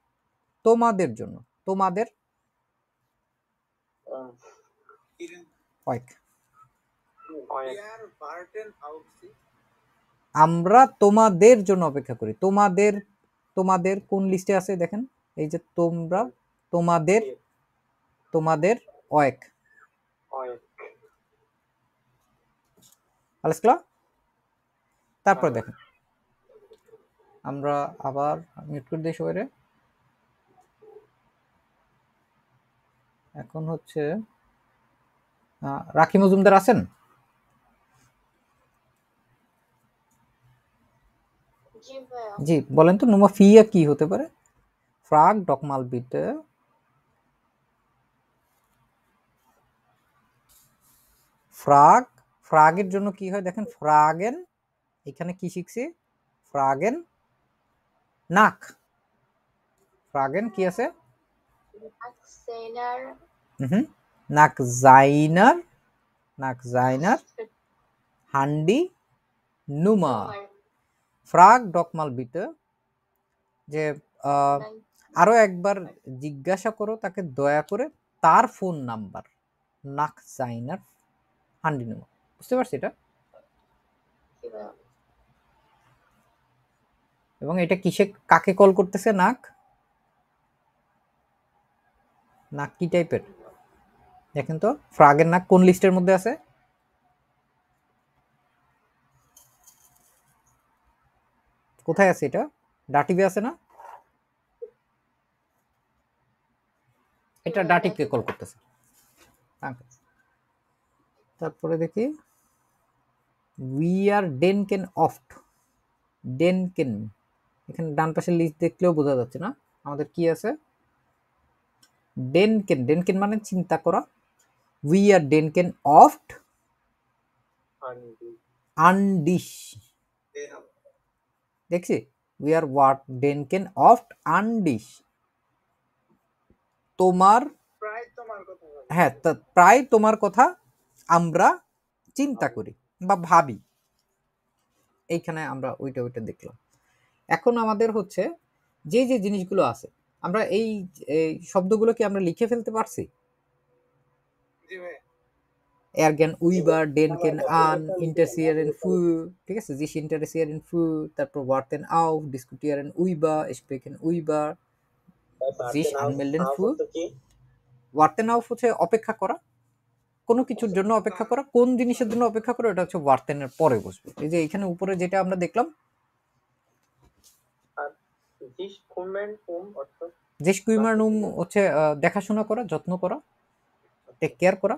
তোমাদের জন্য, তোমাদের উনস ওয়াইক, অয়েক। ইয়ার বার্টেন আউট আমরা তোমাদের জন্য অপেক্ষা করি। তোমাদের, তোমাদের কোন লিস্টে আছে দেখেন, এই যে তোমরা, তোমাদের, তোমাদের ওয়েক, অয়েক। আলাস্কলা। তারপর দেখেন, আমরা আবার মিউট করে দিই সবাই। এখন হচ্ছে রাখি মজুমদার আছেন? জি ভাইয়া। জি, বলেন তো নুমা ফিয়া কি হতে পারে? ফ্রাগ ডকমাল বিটে, ফ্রাগ, ফ্রাগের জন্য কি হয় দেখেন, ফ্রাগেন, এখানে কি শিখছি, ফ্রাগেন নাক, ফ্রাগেন কি আছে, আকসেনার নাক জাইনার, নাক জাইনার হান্ডি নুমা, ফ্রাগ ডকমাল বিটে। যে আরো একবার জিজ্ঞাসা করো তাকে দয়া করে তার ফোন নাম্বার, নাক জাইনার হান্ডি নুমা, বুঝতে পারছি এটা? এবং এটা কিসে, কাকে কল করতেছে? নাক, নাক কি টাইপের দেখেন তো, ফ্রাগের নাক কোন লিস্টের মধ্যে আছে? কোথায় আছে এটা? ডাটিভে আছে না? এটা ডাটিভকে কল করতেছে। তারপরে দেখি উই আর ডেনকেন অফট, ডেনকেন, এখানে ডান পাশের লিস্ট দেখলেও বোঝা যাচ্ছে না আমাদের কি আছে। ডেনকেন, ডেনকেন মানে চিন্তা করা। উই আর ডেনকেন অফট আনডিশ, দেখছি উই আর ওয়াট ডেনকেন অফট আনডিশ, তোমার, প্রায় তোমার কথা বলে। হ্যাঁ, প্রায় তোমার কথা আমরা চিন্তা করি বা ভাবি, এইখানে আমরা ওইটা ওইটা দেখলাম। এখন আমাদের হচ্ছে যে যে জিনিসগুলো আছে, আমরা এই শব্দগুলো কি আমরা লিখে ফেলতে পারছি? জি ভাই। এরগেন উইবার, ডেনকেন আন, ইন্টারসিয়ারেন ফু, ঠিক আছে, জিস ইন্টারসিয়ারেন ফু, তারপর ওয়ার্তেন আউফ, ডিসকুটিয়ারেন উইবা, স্প্রেকেন উইবা, জিস আনমেলডেন ফু। ওয়ার্তেন আউফ হচ্ছে অপেক্ষা করা, কোনো কিছুর জন্য অপেক্ষা করা, কোন জিনিসের জন্য অপেক্ষা করা, এটা হচ্ছে ওয়ার্তেনের পরে বসবে। এই যে এখানে উপরে যেটা আমরা দেখলাম, জিস কুইমারনুম হচ্ছে দেখাশোনা করা, যত্ন করা, টেক কেয়ার করা।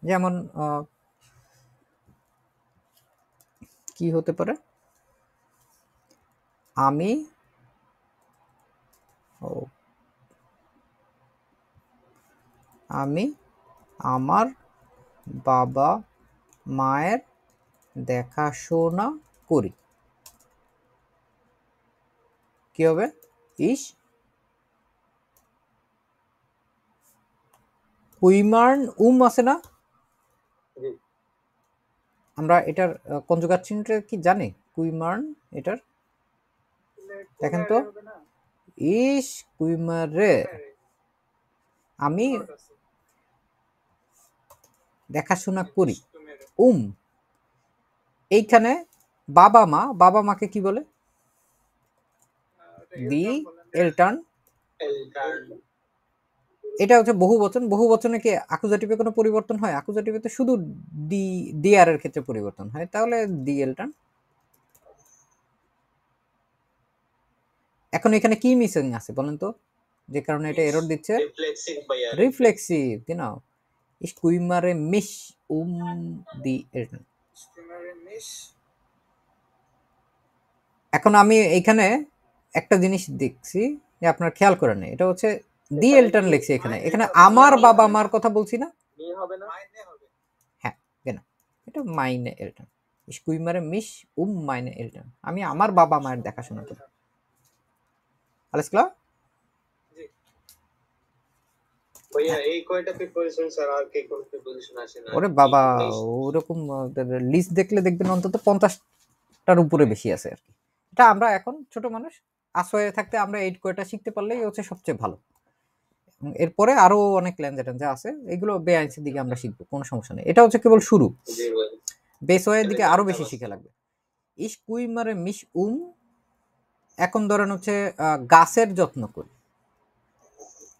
যেমন কি হতে পারে, আমি আমি আমার বাবা মায়ের দেখাশোনা করি, কি হবে? ইস কুইমার্ন আছে না? আমরা এটার কনজুগেট চিহ্নটা কি জানি? কুইমার্ন, এটার দেখেন তো, ইস কুইমারে আমি দেখাশোনা করি। এইখানে বাবা মাকে কি বলে? দি এলটার্ন। এটা হচ্ছে বহুবচন। বহুবচনে কি অ্যাকুজাটিভে কোনো পরিবর্তন হয়? অ্যাকুজাটিভে তো শুধু ডিআর এর ক্ষেত্রে পরিবর্তন হয়, তাহলে দি এলটার্ন। এখন এখানে কি মিসিং আছে বলেন তো, যে কারণে এটা এরর দিচ্ছে? রিফ্লেক্সিভ ভাইয়া, reflexive, genau. Ich kümmere mich die Eltern. এখন আমি এখানে একটা জিনিস দেখছি যে আপনার খেয়াল করেন, এটা হচ্ছে দি এলটার্ন লিখছি এখানে। এখানে আমার বাবা মার কথা বলছি না? মি হবে না? হ্যাঁ, কেন? এটা মাইনে এলটার্ন। Ich kümmere mich meine Eltern. আমি আমার বাবা মায়ের দেখাশোনা করি। Alles klar? ভাইয়া এই কয়টা প্রিপোজিশন স্যার, আর কি কোন প্রিপোজিশন আসে না? ওরে বাবা, ওরকম লিস্ট দেখলে দেখবেন অন্তত 50টার উপরে বেশি আছে আর কি। এটা আমরা এখন ছোট মানুষ, আশ্রয়ে থাকতে আমরা এই কয়টা শিখতে পারলেই হচ্ছে সবচেয়ে ভালো। এরপরে আরো অনেক ল্যাঞ্জা যা আছে এগুলো বেআইনসের দিকে আমরা শিখবো, কোনো সমস্যা নেই। এটা হচ্ছে কেবল শুরু, জি ভাই। বেসওয়ের দিকে আরো বেশি শিখা লাগবে। ইস কুইমারে মিশ এখন ধরেন হচ্ছে গাছের যত্ন করি,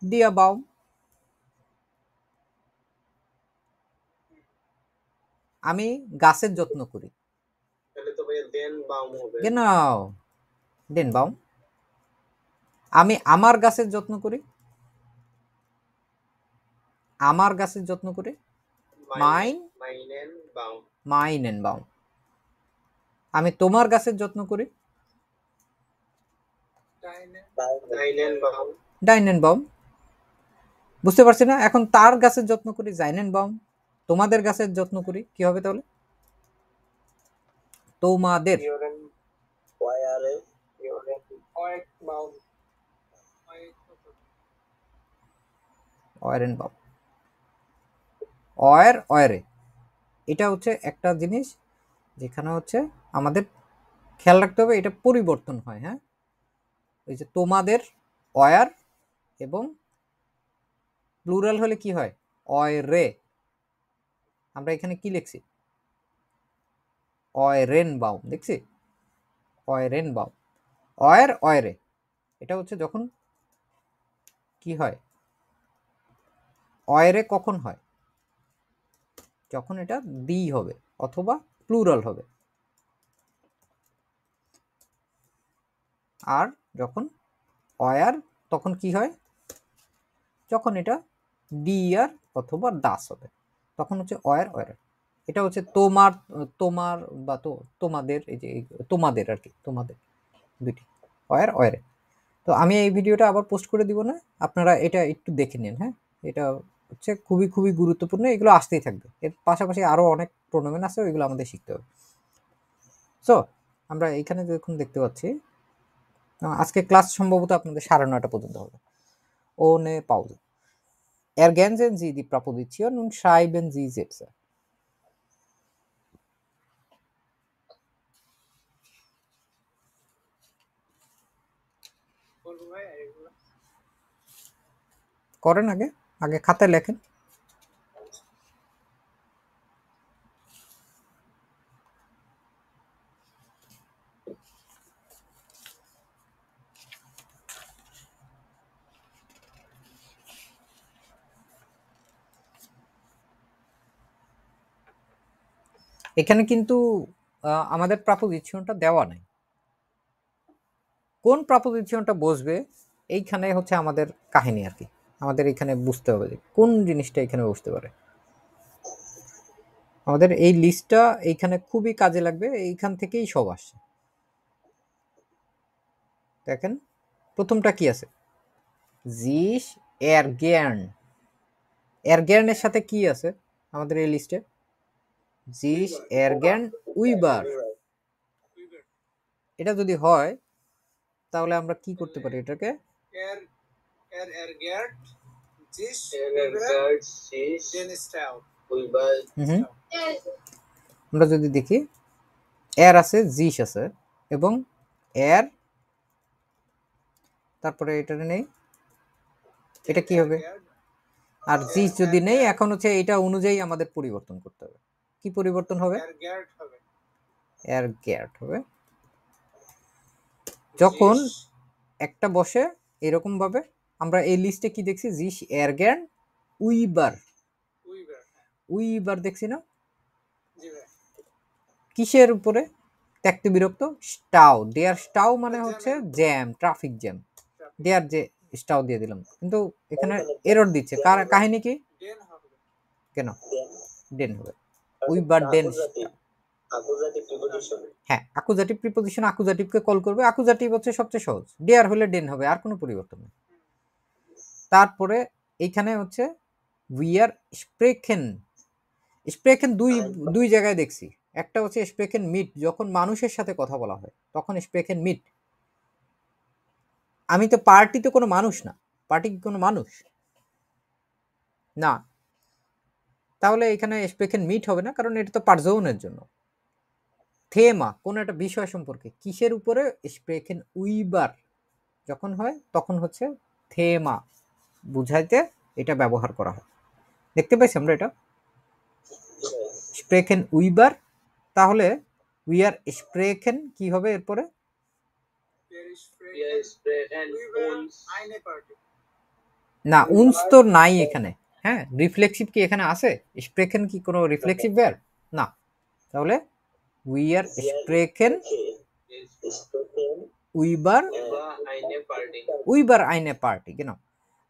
দিয়া বাউম। আমি গাছের যত্ন করি, তাহলে তো ভাইয়া দেন বাম হবে। genau, den Baum. আমি আমার গাছের যত্ন করি, আমার গাছের যত্ন করি, মাইনেন বাম। meinen Baum. আমি তোমার গাছের যত্ন করি, ডাইনেন বাম। deinen Baum. বুঝতে পারছি না? এখন তার গাছের যত্ন করি, seinen Baum. তোমাদের গাছের যত্ন করি, কি হবে তাহলে? তোমাদের। ইউরেন ওয়ারে ইউরেন অয়েক বাউম euren Baum. অয়েরে, এটা হচ্ছে একটা জিনিস যেখানে হচ্ছে আমাদের খেয়াল রাখতে হবে, এটা পরিবর্তন হয়। হ্যাঁ, ওই যে তোমাদের অয়ার এবং প্লুরাল হলে কি হয়? অয়রে। আমরা এখানে কি লিখছি? অয়রেন বাউম, দেখছি? অয়রেন বাউম, অয়রে। এটা হচ্ছে যখন কি হয়? অয়রে কখন হয়? যখন এটা দি হবে অথবা প্লুরাল হবে। আর যখন অয়ার তখন কি হয়? যখন এটা ডিআর অথবা দাস হবে, তখন হচ্ছে অয়ার। এটা হচ্ছে তোমার বা তোমাদের, এই যে তোমাদের আর কি, তোমাদের দুইটি অয়ারে। তো আমি এই ভিডিওটা আবার পোস্ট করে দিব না, আপনারা এটা একটু দেখে নিন। হ্যাঁ, এটা হচ্ছে খুবই খুবই গুরুত্বপূর্ণ, এগুলো আসতেই থাকবে। এর পাশাপাশি আরো অনেক প্রোনোমেন আছে, ওইগুলো আমাদের শিখতে হবে। সো আমরা এইখানে যখন দেখতে পাচ্ছি, আজকে ক্লাস সম্ভবত আপনাদের 9:30 পর্যন্ত হবে। Ohne Pause. Ergänzen Sie die Präposition und schreiben Sie Sätze. করেন আগে খাতায় লেখেন। এখানে কিন্তু আমাদের প্রাপোজিশনটা দেওয়া নাই। কোন প্রাপোজিশনটা বসবে এইখানে হচ্ছে আমাদের কাহিনী আর কি। আমাদের এখানে বুঝতে হবে যে কোন জিনিসটা এখানে বসতে পারে। আমাদের এই লিস্টটা এইখানে খুবই কাজে লাগবে, এইখান থেকেই সব আসছে। দেখেন প্রথমটা কি আছে? জিস এরগের্ন। এরগের্নের সাথে কি আছে আমাদের এই লিস্টে? জিস এরগের্ন উইবার। এটা যদি হয় তাহলে আমরা কি করতে পারি এটাকে? আমরা যদি দেখি এর আছে, জিস আছে এবং এর তারপরে এটা নেই, এটা কি হবে? আর জি যদি নেই, এখন হচ্ছে এটা অনুযায়ী আমাদের পরিবর্তন করতে হবে। কি পরিবর্তন হবে? এয়ারগ্যার্ড হবে। এয়ারগ্যার্ড হবে। যখন একটা বসে এরকম ভাবে, আমরা এই লিস্টে কি দেখছি? জিস, এয়ারগ্যার্ড, উইবার। উইবার, হ্যাঁ। উইবার দেখছি না? জি ভাই। কিসের উপরে? ত্যক্ত বিরক্ত, স্টাউ। দেয়ার স্টাউ মানে হচ্ছে জ্যাম, ট্রাফিক জ্যাম। দেয়ার যে স্টাউ দিয়ে দিলাম, কিন্তু এখানে এরর দিচ্ছে। কাহিনী কি? ডেন হবে। কেন ডেন হবে? উইবার ডেন। আকুজাটিভ প্রিপোজিশন। হ্যাঁ, আকুজাটিভ প্রিপোজিশন আকুজাটিভকে কল করবে। আকুজাটিভ হচ্ছে সবচেয়ে সহজ। ডেয়ার হলে ডেন হবে, আর কোনো পরিবর্তন নেই। তারপরে এইখানে হচ্ছে উই আর স্প্রেকেন। স্প্রেকেন দুই জায়গায় দেখছি। একটা হচ্ছে স্প্রেকেন মিট, যখন মানুষের সাথে কথা বলা হয় তখন স্প্রেকেন মিট। আমি তো পার্টি তো কোনো মানুষ না। পার্টি কি কোনো মানুষ না? তাহলে এখানে স্প্রেকেন মিট হবে না, কারণ এটা তো পারজনের জন্য। থেমা, কোন একটা বিষয় সম্পর্কে। কিসের উপরে? স্প্রেকেন উইবার যখন হয় তখন হচ্ছে থেমা বুঝাইতে এটা ব্যবহার করা হয়। দেখতে পাইছি আমরা এটা স্প্রেকেন উইবার। তাহলে উই আর স্প্রেকেন কি হবে এরপরে? আইনে পার্টি না, উনস তো নাই এখানে। হ্যাঁ, রিফ্লেক্সিভ কি এখানে আছে? স্প্রেকেন কি কোনো রিফ্লেক্সিভ ভার্ব না? তাহলে উই আর স্প্রেকেন উইবার আইনে পার্টি। কেন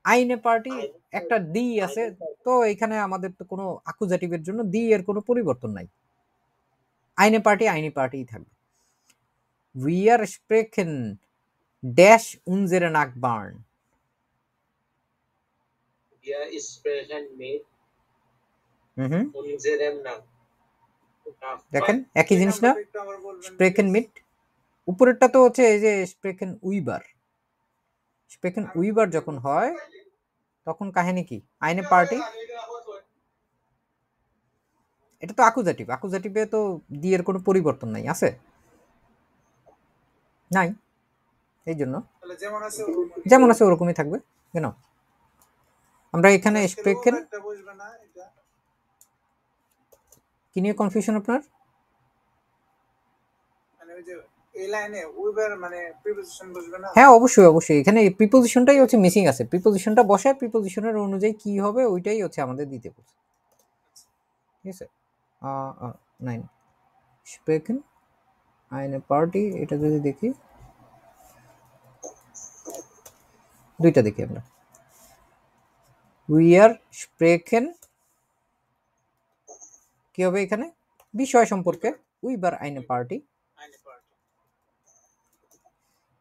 আইনে পার্টি? একটা দি আছে তো এখানে আমাদের তো কোনো আকুজাটিভের জন্য দি এর কোনো পরিবর্তন নাই। আইনে পার্টি থাকবে। উই আর স্প্রেকেন ড্যাশ উনজেরে নাকবার্ন। দেখেন একই জিনিস না? স্প্রেকেন মিট। উপরেরটা তো হচ্ছে এই যে স্প্রেকেন উইবার। স্প্রেকেন উইবার যখন হয় তখন কাহিনী কি? আইনে পার্টি। এটা তো আকুজাটিভ। আকুজাটিভে তো দি এর কোনো পরিবর্তন নাই, আছে? নাই। এই জন্য যেমন আছে ওরকমই থাকবে। কেন আমরা এখানে স্প্রেকেন কি নিয়ে কনফিউশন আপনার? হ্যাঁ, অবশ্যই এখানে প্রিপোজিশনটাই হচ্ছে মিসিং আছে। প্রিপোজিশনটা বসে, প্রিপোজিশনের অনুযায়ী কি হবে ওইটাই হচ্ছে আমাদের দিতে বলছে। ঠিক আছে? 9 স্প্রেকেন আইনে পার্টি। এটা যদি দেখি, দুইটা দেখি আমরা। উই আর স্প্রেকেন কি হবে এখানে? বিষয় সম্পর্কে উইবার আইনে পার্টি।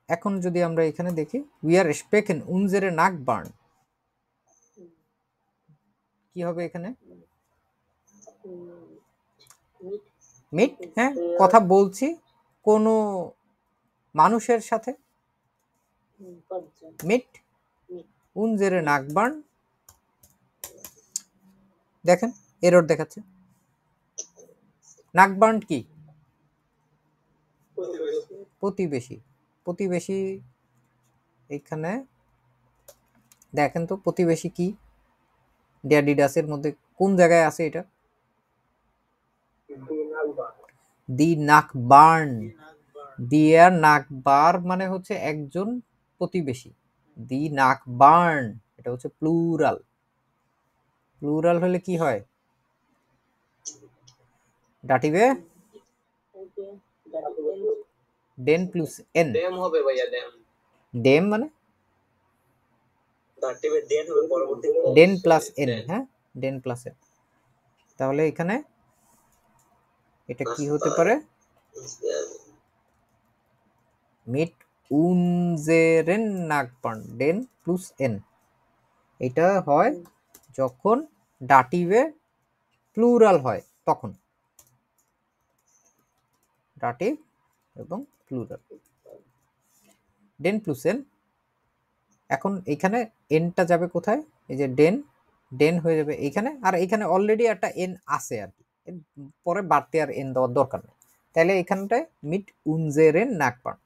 এখন যদি আমরা এখানে দেখি উই আর স্প্রেকেন উনজেরে নাকবার্ন, কি হবে এখানে? মিট। হ্যাঁ, কথা বলছি কোনো মানুষের সাথে। মিট উনজেরে নাকবার্ন। দেখেন এরর দেখাচ্ছে। নাকবার্ন কি? প্রতিবেশী। প্রতিবেশী এখানে দেখেন তো প্রতিবেশী কি? ড্যাডিডাসের মধ্যে কোন জায়গায় আছে এটা? দি নাকবার্ন। দিয়ার নাকবার মানে হচ্ছে একজন প্রতিবেশী। দি নাকবার্ন এটা হচ্ছে প্লুরাল। প্লুরাল হলে কি হয়? ডাটিভে ডেন প্লাস এন। ডেম হবে ভাইয়া, ডেম মানে ডাটিভে ডেন হবে পরবর্তী ডেন প্লাস এন। হ্যাঁ, ডেন প্লাস এন। তাহলে এখানে এটা কি হতে পারে? মিট উনজেরেন নাকবার্ন ডেন প্লাস এন। এটা হয় যখন ডাটিভে প্লুরাল হয় তখন। ডাটিভ এবং প্লুরাল ডেন প্লাস এন। এখন এখানে এনটা যাবে কোথায়? এই যে ডেন, ডেন হয়ে যাবে এইখানে। আর এখানে অলরেডি একটা এন আছে আর কি, পরে বাড়তে আর এন দেওয়ার দরকার নেই। তাহলে এখানটায় মিট উনজেরেন নাকবার্ন।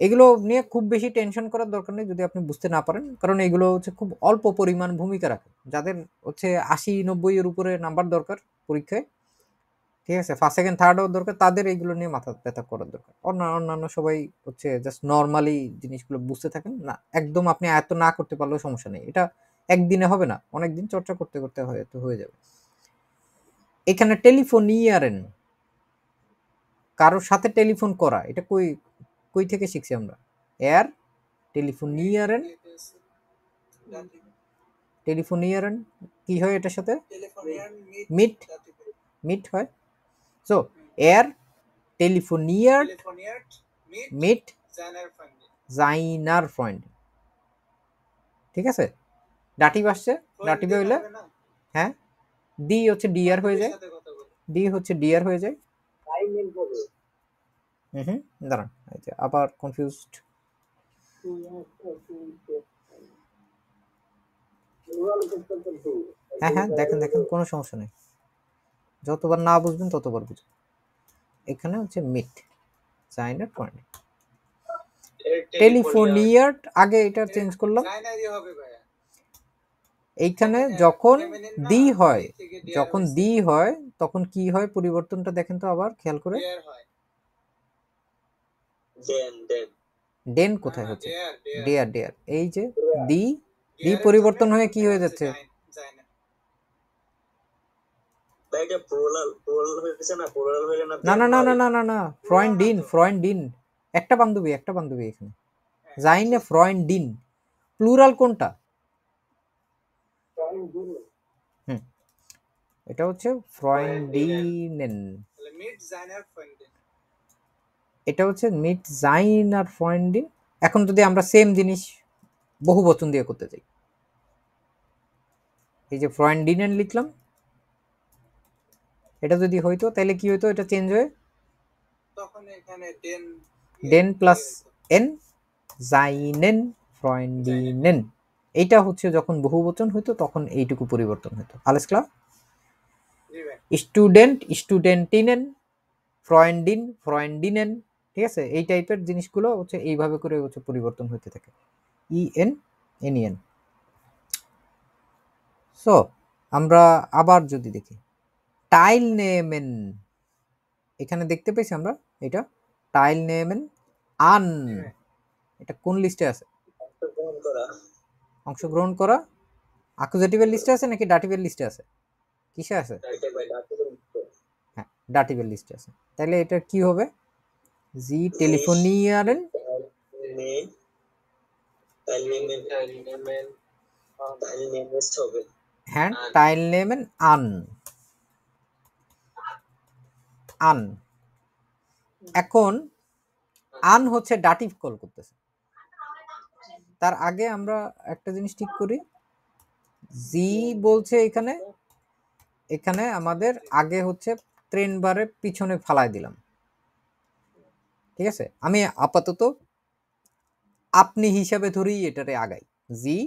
এগুলো নিয়ে খুব বেশি টেনশন করার দরকার নেই যদি আপনি বুঝতে না পারেন, কারণ এগুলো হচ্ছে খুব অল্প পরিমাণ ভূমিকা রাখে। যাদের হচ্ছে 80-90 এর উপরে নাম্বার দরকার পরীক্ষায়, ঠিক আছে, ফার্স্ট সেকেন্ড থার্ড হওয়ার দরকার, তাদের এইগুলো নিয়ে মাথা ব্যথা করার দরকার। অন্যান্য সবাই হচ্ছে জাস্ট নর্মালি জিনিসগুলো বুঝতে থাকেন না, একদম আপনি আয়ত্ত না করতে পারলেও সমস্যা নেই, এটা একদিনে হবে না, অনেকদিন চর্চা করতে করতে হয়তো হয়ে যাবে। এখানে টেলিফোনিয়ারেন, কারোর সাথে টেলিফোন করা, এটা কই কই থেকে শিখছি আমরা? এয়ার টেলিফোনিয়ারেন, টেলিফোনিয়ারেন কি হয় এটার সাথে? টেলিফোনিয়ান মিট মিট হয়। সো এয়ার টেলিফোনিয়ার টেলিফোনিয়ার মিট জানার ফান্ডে জাইনার ফ্রেন্ড, ঠিক আছে। ডাটিভ আসছে, ডাটিভ হইলে হ্যাঁ ডি হচ্ছে ডিআর হয়ে যায়, ডি হচ্ছে ডিআর হয়ে যায়। দাঁড়ান, আবার কনফিউজড। হ্যাঁ দেখেন কোনো সমস্যা নেই, যতবার না বুঝবেন ততবার বুঝবেন। এখানে হচ্ছে মিট জাইনার পয়েন্ট, টেলিফোনিয়ার আগে এটা চেঞ্জ করলাম। জানারই হবে ভাইয়া। এইখানে যখন দি হয়, যখন দি হয় তখন কি হয় পরিবর্তনটা দেখেন তো আবার খেয়াল করে। ডিয়ার হয় ডেন কোথায় হচ্ছে? ডিয়ার ডিয়ার ডিয়ার, এই যে দি, দি পরিবর্তন হয়ে কি হয়ে যাচ্ছে? জানা এটা প্লুরাল হয়েছে না? প্লুরাল হইলে না না না না না না না না ফ্রয়েন্ডিন, ফ্রয়েন্ডিন একটা বান্ধবী এখানে, জাইনে ফ্রয়েন্ডিন, প্লুরাল কোনটা? এটা হচ্ছে ফ্রয়েন্ডিনেন, তাহলে মিট জানার ফান্ডে এটা হচ্ছে মিট জাইনার ফ্রয়েন্ডিন। এখন যদি আমরা সেম জিনিস বহু বচন দিয়ে করতে চাই, এই যে ফ্রয়েন্ডিনেন লিখলাম, এটা যদি হইতো তাহলে কি হইতো? এটা চেঞ্জ হয়ে তখন এখানে ডেন প্লাস এন জাইনেন ফ্রয়েন্ডিনেন, এইটা হচ্ছে যখন বহুবচন হইতো তখন এইটুকু পরিবর্তন হইতো। আলেস ক্লাস? জি ভাই। স্টুডেন্ট স্টুডেন্টিনেন, ফ্রয়েন্ডিন ফ্রয়েন্ডিনেন, ঠিক আছে, এই টাইপের জিনিসগুলো হচ্ছে এইভাবে করে হচ্ছে পরিবর্তন হতে থাকে, ইএন এনইএন। সো আমরা আবার যদি দেখি টাইল নেমেন, এখানে দেখতে পেয়েছি আমরা এটা টাইল নেমেন আন, এটা কোন লিস্টে আছে? অংশগ্রহণ করা অ্যাকুজেটিভের লিস্টে আছে নাকি ডাটিভের লিস্টে আছে? কিসে আছে? হ্যাঁ ডাটিভের লিস্টে আছে। তাহলে এটা কি হবে? জি টেলিফোনিয়ারেন হ্যাঁ টাইল নেমেন আন, আন। এখন আন হচ্ছে ডাটিভ কল করতেছে, তার আগে আমরা একটা জিনিস ঠিক করি, জি বলছে এখানে, এখানে আমাদের আগে হচ্ছে ট্রেন বারে পিছনে ফালায় দিলাম, ঠিক আছে। আমি আপাতত আপনি হিসাবে ধরেই এটারে আগাই, জি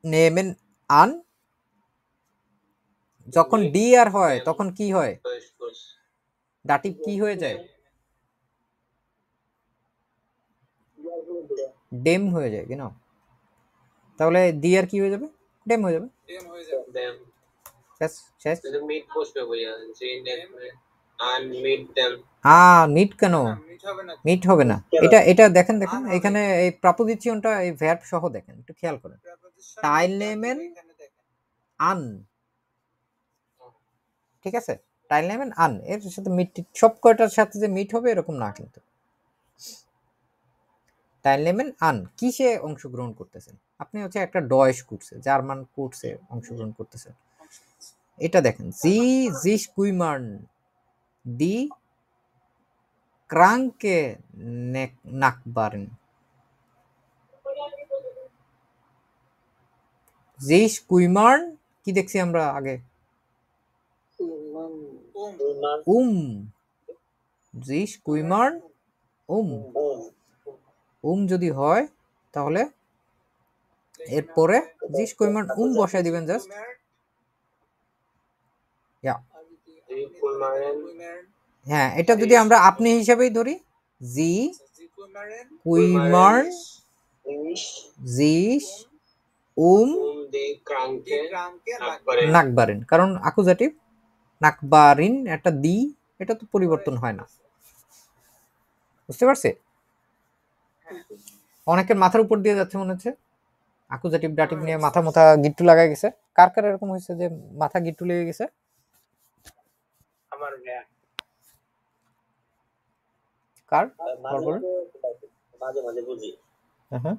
নেমেন আন, যখন ডি আর হয় তখন কি হয়? ডাটিভ কি হয়ে যায়? ডেম হয়ে যায় কেন? তাহলে ডি আর কি হয়ে যাবে? ডেম হয়ে যাবে। ডেম হয়ে যাবে। শেষ শেষ। মিট বসবে ভাইয়া, জি নেম আন মিট দেম। মিট কেন? মিট হবে না। মিট হবে না, এটা দেখেন এখানে এই প্রপোজিশনটা এই ভার্ব সহ দেখেন, একটু খেয়াল করেন। টাইল নেমেন আন, ঠিক আছে, টাইল নেমেন আন, এর সাথে মিট সব কয়টার সাথে যে মিট হবে এরকম না, কিন্তু টাইল নেমেন আন কিসে অংশগ্রহণ করতেছেন? আপনি হচ্ছে একটা ডয়েশ কোর্সে, জার্মান কোর্সে অংশগ্রহণ করতেছেন, এটা দেখেন, জি জিস কুইমার্ন দি ক্রাঙ্কে নাকবারেন, জিস কুইমার্ন কি দেখছি আমরা আগে? জিস কুইমার্ন যদি হয় তাহলে এরপরে জিস কুইমার্ন বসায় দিবেন জাস্ট, হ্যাঁ এটা যদি আমরা আপনি হিসাবেই ধরি, জি কুইমার্ন, জিস, দি ক্রাঙ্কে নাকবারে নাকবারেন। কারণ আকুজাটিভ নাকবারিন একটা দি, এটা তো পরিবর্তন হয় না। বুঝতে পারছে? অনেকের মাথার উপর দিয়ে যাচ্ছে মনে হচ্ছে, আকুজাটিভ ডাটিভ নিয়ে মাথা মাথা গিট্টু লাগাই গেছে। কার কার এরকম হয়েছে যে মাথা গিট্টু লেগে গেছে? আমার ভাইয়া কার? মাঝে বলেন। মাঝে মাঝে বুঝি। হ্যাঁ,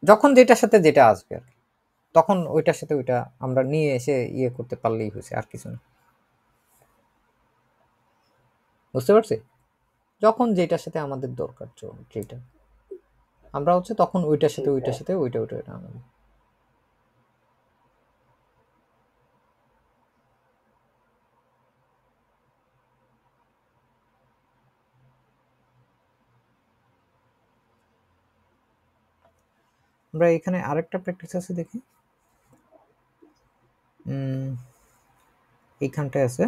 যখন যেটার সাথে যেটা আসবে আর কি, তখন ওইটার সাথে ওইটা আমরা নিয়ে এসে ইয়ে করতে পারলেই হয়েছে, আর কিছু না। বুঝতে পারছি? যখন যেটার সাথে আমাদের দরকার, যেটা আমরা হচ্ছে তখন ওইটার সাথে ওইটার সাথে ওইটা ওইটা আনবো। আমরা এখানে আরেকটা প্র্যাকটিস আছে, দেখি। এইখানটায় আছে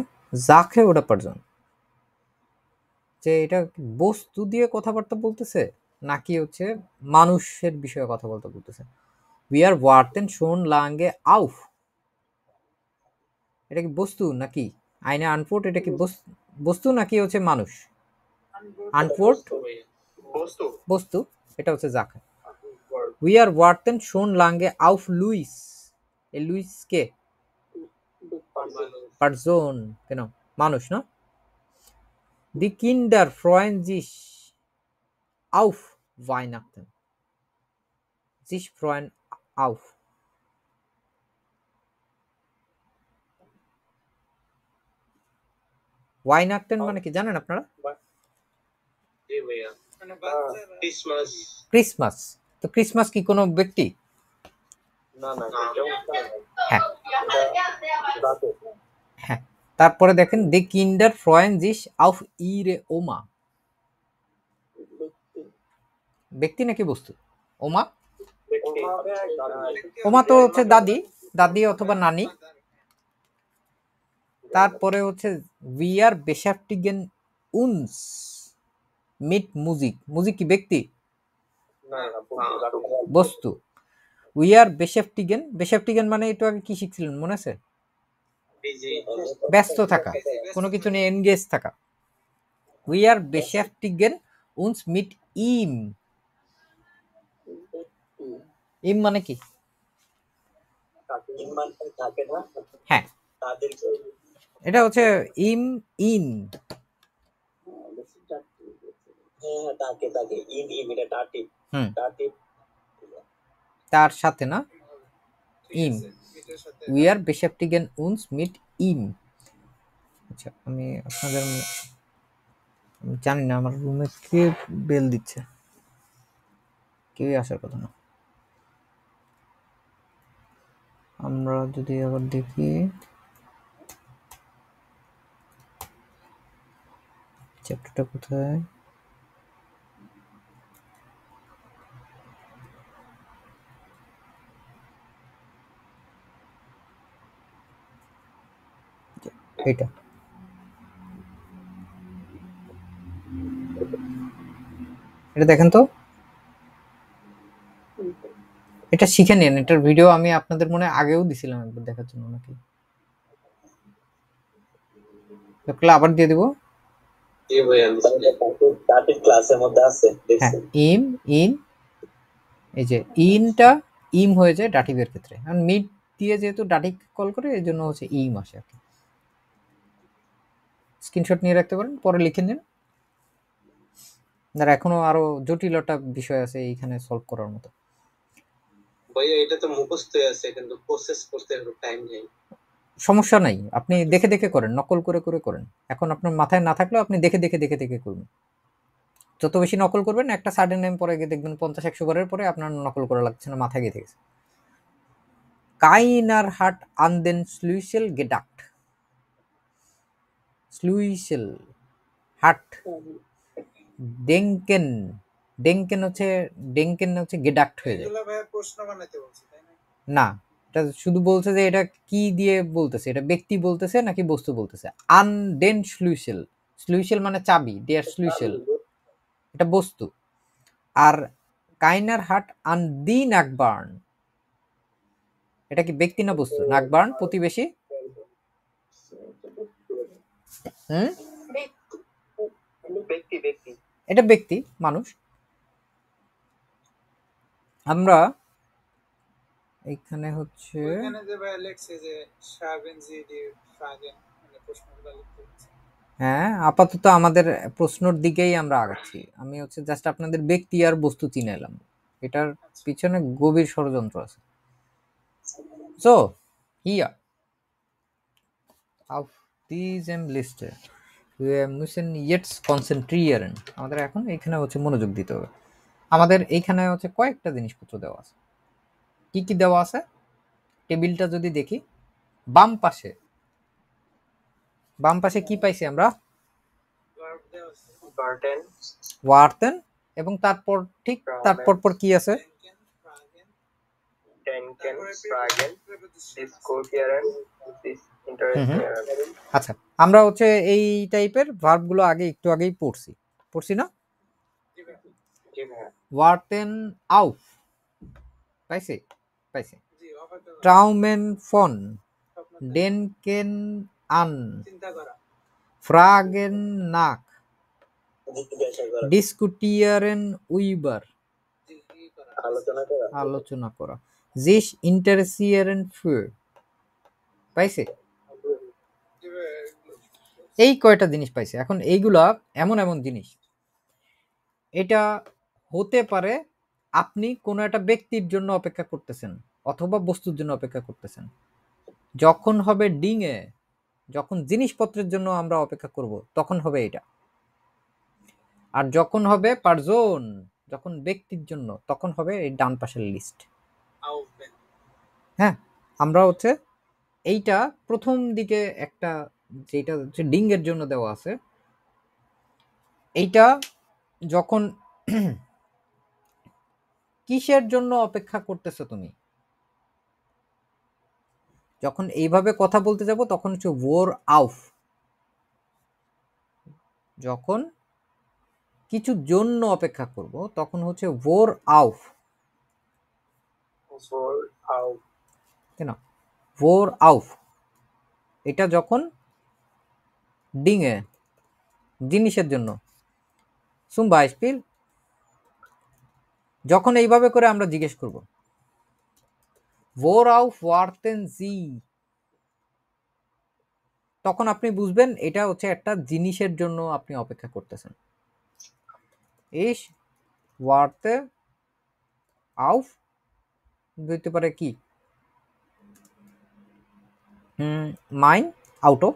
জাকে ওটা পারজন, যে এটা বস্তু দিয়ে কথাবার্তা বলতেছে নাকি হচ্ছে মানুষের বিষয়ে কথা বলতে বলতেছে। উই আর ওয়ার্টেন শোন লাঙ্গে আউফ, এটা কি বস্তু নাকি আইনে আনফোর্ট, এটা কি বস্তু নাকি হচ্ছে মানুষ? আনফোর্ট বস্তু বস্তু, এটা হচ্ছে জাকে। উই আর ওয়ার্টেন শোন লাঙ্গে আউফ লুইস, এই লুইস কে? পারজন, কেন মানুষ না? দি কিন্ডার ফ্রয়েন জিস আউফ ওয়াইনাকতেন, জিস ফ্রয়েন আউফ। ওয়াইনাকটেন মানে কি জানেন আপনারা? জি ভাইয়া মানে বাচ্চারা ক্রিসমাস ক্রিসমাস। তো ক্রিসমাস কি কোনো ব্যক্তি? না না হ্যাঁ হ্যাঁ। তারপরে দেখেন দি কিন্ডার ফ্রয়েন জিস আউফ ইরে ওমা, ব্যক্তি নাকি বস্তু? ওমা, ওমা তো হচ্ছে দাদি, দাদি অথবা নানি। তারপরে হচ্ছে উই আর বেশাফটিগেন উনস মিট মুজিক, মুজিক কি ব্যক্তি? বস্তু। উই আর বেশাফটিগেন, বেশাফটিগেন মানে একটু আগে কি শিখছিলেন মনে আছে? বিজি ব্যস্ত থাকা, কোনো কিছু নিয়ে এনগেজ থাকা। উই আর বেশাফটিগেন উনস মিট ইম, ইম মানে কি? থাকে না হ্যাঁ, তাদেরকে এটা হচ্ছে ইম ইন। হ্যাঁ তাকে তাকে ইন ইম এটা টাটিভ হুম, টাটিভ তার সাথে না, ঠিক ইম। আছে, এটার সাথে উই আর বেশাফটিগেন উনস মিট ইম। আচ্ছা, আমি আপনাদের আমি জানি না আমার রুমে কে বেল দিচ্ছে, কেউই আসার কথা না। আমরা যদি আবার দেখি চ্যাপ্টারটা কোথায়, এটা এটা দেখেন তো, এটা শিখে নিন। এটার ভিডিও আমি আপনাদের মনে হয় আগেও দিছিলাম একবার দেখার জন্য নাকি, দেখলে আবার দিয়ে দিব। জি ভাইয়া টাটিভ ক্লাসের মধ্যে আছে হ্যাঁ, দেখছেন ইম ইন, এই যে ইনটা ইম হয়ে যায় ডাটিভের ক্ষেত্রে, কারণ মিড দিয়ে যেহেতু ডাটিভ কল করে এই জন্য হচ্ছে ইম আসে আর কি। স্ক্রিনশট নিয়ে রাখতে পারেন, পরে লিখে নিন। আর এখনো আরো জটিলতা বিষয় আছে এইখানে সলভ করার মতো। ভাইয়া এটা তো মুখস্থ আছে কিন্তু প্রসেস করতে একটু টাইম নেই। সমস্যা নাই, আপনি দেখে দেখে করেন, নকল করে করে করেন। এখন আপনার মাথায় না থাকলেও আপনি দেখে দেখে দেখে দেখে করবেন। যত বেশি নকল করবেন, একটা সার্টেন টাইম পরে গিয়ে দেখবেন 50-100 বারের পরে আপনার নকল করা লাগছে না, মাথায় গেঁথে গেছে। কাইনার হাট আনদেন স্লুইসেল গেডাক্ট, স্লুইসেল হাট ডেঙ্কেন, ডেঙ্কেন হচ্ছে গেডাক্ট হয়ে যায়। এগুলা ভাইয়া প্রশ্ন বানাইতে বলছি তাই না? না, এটা শুধু বলছে যে এটা কি দিয়ে বলতেছে, এটা ব্যক্তি বলতেছে নাকি বস্তু বলতেছে। আনডেন স্লুইসেল, স্লুইসেল মানে চাবি, ডেয়ার স্লুইসেল এটা বস্তু। আর কাইনার হাট আন দি নাকবার্ন, এটা কি ব্যক্তি না বস্তু? নাকবার্ন প্রতিবেশী। ব্যক্তি ব্যক্তি এটা ব্যক্তি, মানুষ। আমরা এখানে হচ্ছে ওইখানে যে ভাই লেখছে যে শাবেন জিডি ফ্রাগেন মানে প্রশ্নগুলো লিখতে হচ্ছে। হ্যাঁ, আপাতত আমাদের প্রশ্নর দিকেই আমরা আগাচ্ছি। আমি হচ্ছে জাস্ট আপনাদের ব্যক্তি আর বস্তু চিনে এলাম, এটার পিছনে গভীর ষড়যন্ত্র আছে। সো হিয়া auf diesem Liste wir müssen jetzt konzentrieren, আমাদের এখন এখানে হচ্ছে মনোযোগ দিতে হবে। আমাদের এইখানে হচ্ছে কয়েকটা জিনিসপত্র দেওয়া আছে। কি কি দেওয়া আছে টেবিলটা যদি দেখি, বাম পাশে কি পাইছি আমরা? ভার্ব দেওয়া আছে গার্ডেন ওয়ার্তেন, এবং তারপর ঠিক তারপর পর কি আছে? ডেনকেন ফ্রাগেন ডেনকেন ফ্রাগেন ডিসকোটিয়ারেন ইন্টারেস্টিয়ারেন। আচ্ছা, আমরা হচ্ছে এই টাইপের ভার্বগুলো একটু আগেই পড়ছি না? জি ভাই জি ভাইয়া। ওয়ার্তেন আউফ পাইছি। জি অপেক্ষা করা, ট্রাউমেন ফন, স্বপ্ন দেখা, ডেনকেন আন, চিন্তা করা, ফ্রাগেন নাক, জিজ্ঞাসা করা, ডিসকুটিয়ারেন উইবার জি ই করা, আলোচনা করা। জিস ইন্টারেসিয়ারেন ফ্যু পাইছে। জি ভাই এই কয়টা জিনিস পাইছে। এখন এইগুলা এমন জিনিস, এটা হতে পারে আপনি কোনো একটা ব্যক্তির জন্য অপেক্ষা করতেছেন অথবা বস্তুর জন্য অপেক্ষা করতেছেন। যখন হবে ডিঙে, যখন জিনিসপত্রের জন্য আমরা অপেক্ষা করব তখন হবে এটা। আর যখন হবে পারজন, যখন ব্যক্তির জন্য, তখন হবে এই ডান পাশের লিস্ট। আউফবেন হ্যাঁ, আমরা হচ্ছে এইটা প্রথম দিকে একটা যেটা হচ্ছে ডিঙ্গের জন্য দেওয়া আছে, এইটা যখন কিসের জন্য অপেক্ষা করতেছো তুমি, যখন এইভাবে কথা বলতে যাব তখন হচ্ছে ওর আউফ। যখন কিছু জন্য অপেক্ষা করব তখন হচ্ছে ওর আউফ, ফোর আউট কেন ওর আউফ। এটা যখন ডিঙে জিনিসের জন্য সুম বাইসপিল, যখন এইভাবে করে আমরা জিজ্ঞেস করব ওর আউফ ওয়ার্তেন জি, তখন আপনি বুঝবেন এটা হচ্ছে একটা জিনিসের জন্য আপনি অপেক্ষা করতেছেন। ইস ওয়ার্তে আউফ দিতে পারে কি মাইন আউটো,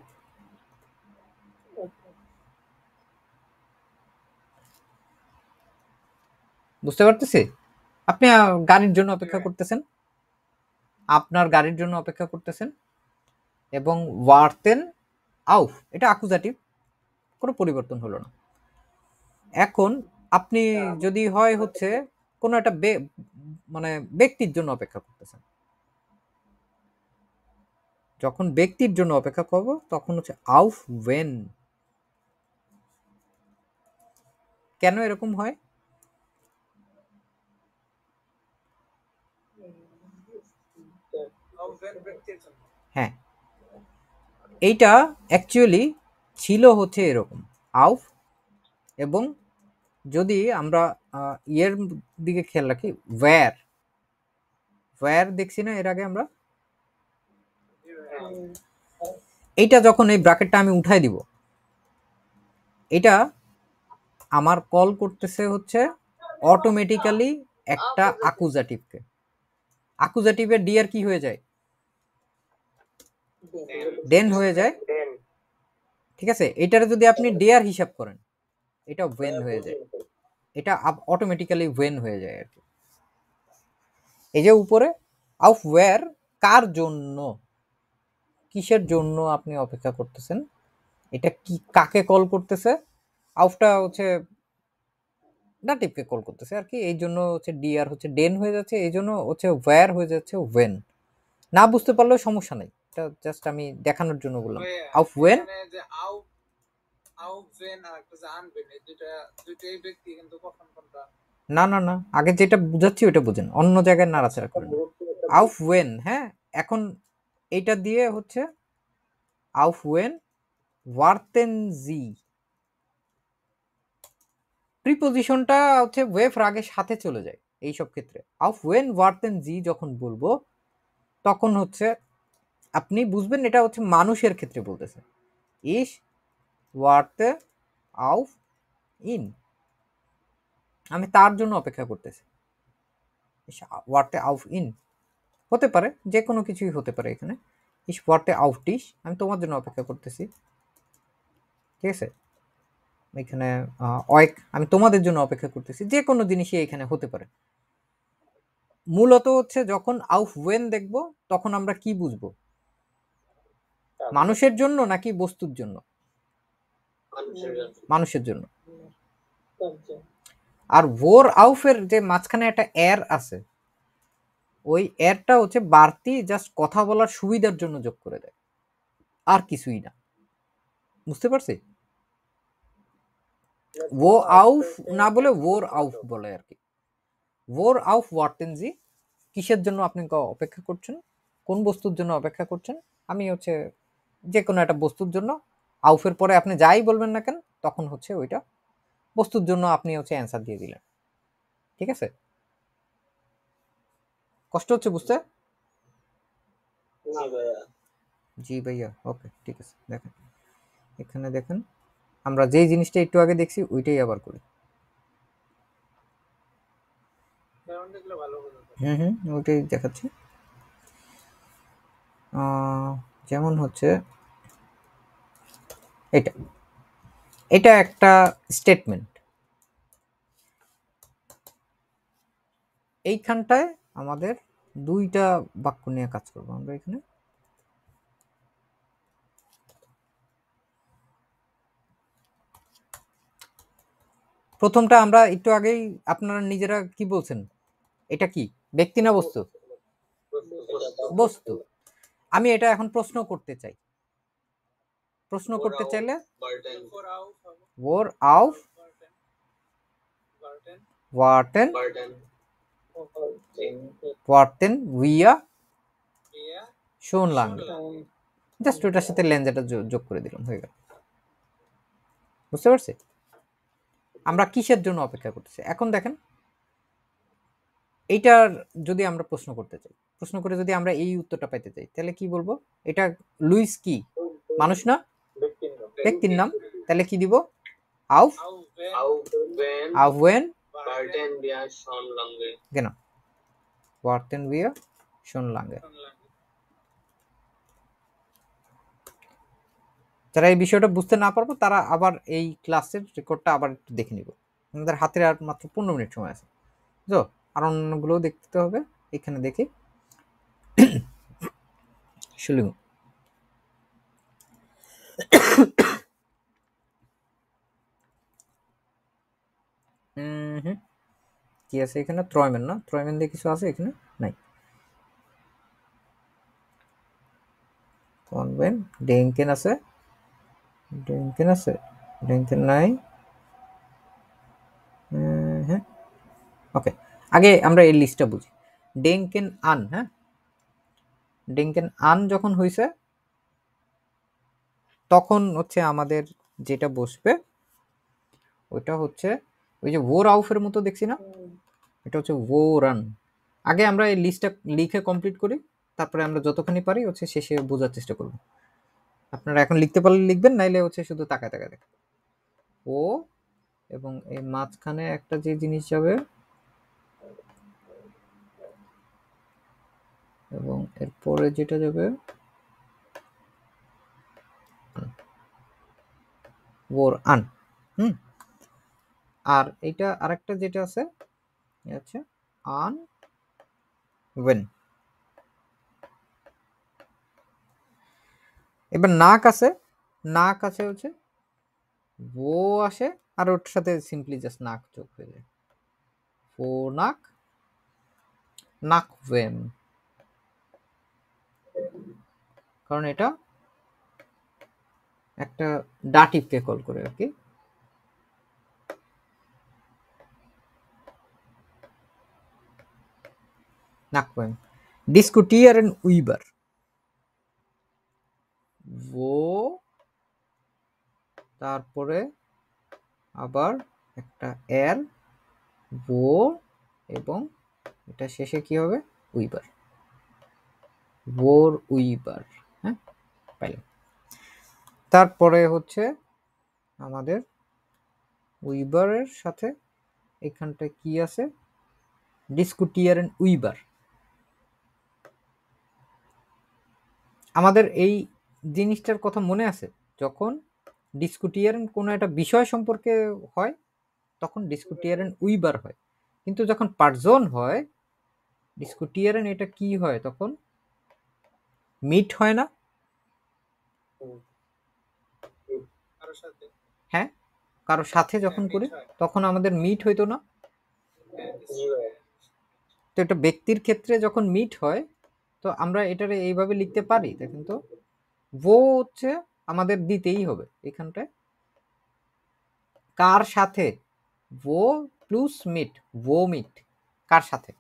বুঝতে পারতেছি। আপনি গাড়ির জন্য অপেক্ষা করতেছেন, আপনার গাড়ির জন্য অপেক্ষা করতেছেন, এবং ওয়ার্তেন আউফ এটা আকুজাটিভ, কোনো পরিবর্তন হলো না। এখন আপনি যদি হয় হচ্ছে কোনো একটা মানে ব্যক্তির জন্য অপেক্ষা করতেছেন, যখন ব্যক্তির জন্য অপেক্ষা করব তখন হচ্ছে আউফ ওয়েন। কেন এরকম হয়? আউফবেন ব্যক্তির জন্য হ্যাঁ, এইটা অ্যাকচুয়ালি ছিল হচ্ছে এরকম আউফ, এবং যদি আমরা ইয়ের দিকে খেয়াল রাখি, ওয়্যার দেখছি না এর আগে আমরা, এইটা যখন এই ব্র্যাকেটটা আমি উঠাই দিব, এটা আমার কল করতেছে হচ্ছে অটোমেটিক্যালি একটা আকুজাটিভকে। আকুজাটিভের ডিআর কি হয়ে যায়? ডেন হয়ে যায়। টেন ঠিক আছে, এটারে যদি আপনি ডিআর হিসাব করেন এটা ওয়েন হয়ে যায়, এটা অটোমেটিক্যালি ওয়েন হয়ে যায় আর কি। এই যে উপরে আউফ ওয়্যার, কার জন্য, কিসের জন্য আপনি অপেক্ষা করতেছেন, এটা কি কাকে কল করতেছে? আউফটা হচ্ছে নাটিভকে কল করতেছে আর কি, এই জন্য হচ্ছে ডিআর হচ্ছে ডেন হয়ে যাচ্ছে, এই জন্য হচ্ছে ওয়্যার হয়ে যাচ্ছে ওয়েন। না বুঝতে পারলেও সমস্যা নেই, এটা জাস্ট আমি দেখানোর জন্য বললাম। ভাইয়া, auf when এখানে যে auf wenn আর একটা যে unwen, এই দুইটাই ব্যক্তি, কিন্তু কখন কোনটা? না না না, আগে যেটা বুঝাচ্ছি ওটা বুঝেন, অন্য জায়গায় নাড়াচাড়া করেন। auf when, হ্যাঁ, এখন এইটা দিয়ে হচ্ছে auf when warten Sie, প্রিপোজিশনটা হচ্ছে ওয়ে ফ্রাগের সাথে চলে যায় এই সব ক্ষেত্রে। auf when warten Sie যখন বলবো তখন হচ্ছে আপনি বুঝবেন এটা হচ্ছে মানুষের ক্ষেত্রে বলতেছে। ich warte auf ihn, আমি তার জন্য অপেক্ষা করতেছি। ich warte auf ihn হতে পারে যে কোনো কিছুই হতে পারে এখানে। ich warte auf dich, আমি তোমার জন্য অপেক্ষা করতেছি, ঠিক আছে। এখানে euch, আমি তোমাদের জন্য অপেক্ষা করতেছি, যে কোনো জিনিসই এখানে হতে পারে। মূলত হচ্ছে যখন auf when দেখব তখন আমরা কি বুঝবো, মানুষের জন্য নাকি বস্তুর জন্য? মানুষের জন্য। আর ভোর আউফের যে মাঝখানে একটা এর আছে, ওই এরটা হচ্ছে বাড়তি জাস্ট কথা বলার সুবিধার জন্য যোগ করে দেয়, আর কিছুই না। বুঝতে পারছি? ও আউফ না বলে ওর আউফ বলে আর কি। ওর আউফ ওয়ার্টেন জি, কিসের জন্য আপনি অপেক্ষা করছেন, কোন বস্তুর জন্য অপেক্ষা করছেন? আমি হচ্ছে যে কোনো একটা বস্তুর জন্য। আউফের পরে আপনি যাই বলবেন না কেন তখন হচ্ছে ওইটা বস্তুর জন্য আপনি হচ্ছে অ্যান্সার দিয়ে দিলেন, ঠিক আছে? কষ্ট হচ্ছে বুঝতে? জি ভাইয়া, ওকে, ঠিক আছে। দেখেন এখানে দেখেন, আমরা যেই জিনিসটা একটু আগে দেখছি ওইটাই আবার করি। যেমন দেখলে ভালো বোঝা যায়। ওইটাই দেখাচ্ছি। যেমন হচ্ছে এটা এটা একটা স্টেটমেন্ট। এইখানটায় আমাদের দুইটা বাক্য নিয়ে কাজ করবো আমরা এখানে। প্রথমটা আমরা একটু আগেই আপনারা নিজেরা কি বলছেন, এটা কি ব্যক্তি না বস্তু? বস্তু। আমি এটা এখন প্রশ্ন করতে চাই। প্রশ্ন করতে চাইলে For auf হবে ওর আউফ warten, ওয়ার্টেন ওয়ার্টেন উইয়া wir শোন লাং, schon lange। জাস্ট ওটার সাথে লেন্সটা যোগ করে দিলাম, হয়ে গেল। বুঝতে পারছি আমরা কিসের জন্য অপেক্ষা করতেছি। এখন দেখেন এইটার যদি আমরা প্রশ্ন করতে চাই, প্রশ্ন করে যদি আমরা এই উত্তরটা পাইতে চাই, তাহলে কি বলবো? এটা লুইস কি মানুষ না, ব্যক্তির নাম, তাহলে কি দিব? আউফ আউফ when warten wir schon lange। genau warten wir schon lange। যারা এই বিষয়টা বুঝতে না পারবো তারা আবার এই ক্লাসের রেকর্ডটা আবার একটু দেখে নিব। আমাদের হাতে আর মাত্র 15 মিনিট সময় আছে, তো আর অন্যগুলোও দেখতে হবে। এখানে দেখি শুরু। কি আছে এখানে? ত্রয়মেন না, ত্রয়মেন দিয়ে কিছু আছে এখানে? নাই। কনভেন ডেঙ্কেন আছে, ডেঙ্কেন আছে, ডেঙ্কেন নাই। হ্যাঁ, ওকে, আগে আমরা এই লিস্টটা বুঝি। ডেঙ্কেন আন, হ্যাঁ, ডেঙ্কেন আন যখন হয়েছে তখন হচ্ছে আমাদের যেটা বসবে ওইটা হচ্ছে ওই যে ওর আউফের মতো দেখছি না, এটা হচ্ছে ও রান। আগে আমরা এই লিস্টটা লিখে কমপ্লিট করি, তারপরে আমরা যতখানি পারি হচ্ছে শেষে বোঝার চেষ্টা করব। আপনারা এখন লিখতে পারলে লিখবেন, নাইলে হচ্ছে শুধু তাকায় তাকায় দেখেন। ও এবং এই মাঝখানে একটা যে জিনিস যাবে এবং এরপরে যেটা যাবে ওর আন। আর এইটা আরেকটা যেটা আছে হচ্ছে আন ওয়েন। এবার নাক আছে, নাক আছে হচ্ছে ও আসে আর ওর সাথে সিম্পলি জাস্ট নাক যোগ হয়ে যায়, ও নাক, নাক ওয়েন। কারণ এটা একটা ডাটিভকে কল করে আর কি। নাকপয়েম ডিসকutieren über wo, তারপরে আবার একটা এর wo এবং এটা শেষে কি হবে উইবার, ওর উইবার। হ্যাঁ, পাইলাম। তারপরে হচ্ছে আমাদের উইবারের সাথে এখানটা কি আছে, ডিসকutieren উইবার। আমাদের এই জিনিসটার কথা মনে আছে, যখন ডিসকutieren কোনো একটা বিষয় সম্পর্কে হয় তখন ডিসকutieren উইবার হয়, কিন্তু যখন পার্সন হয় ডিসকutieren এটা কি হয়, তখন মিট হয় না? কারোর সাথে হ্যাঁ, কারো সাথে যখন meet করি হয়। তখন আমাদের মিট হইতো না? হ্যাঁ, জি ভাইয়া। তো এটা ব্যক্তির ক্ষেত্রে যখন মিট হয় তো আমরা এটারে এইভাবে লিখতে পারি। দেখেন তো, ও হচ্ছে আমাদের দিতেই হবে এখানটায় কার সাথে, ও প্লাস মিট, ও মিট কার সাথে,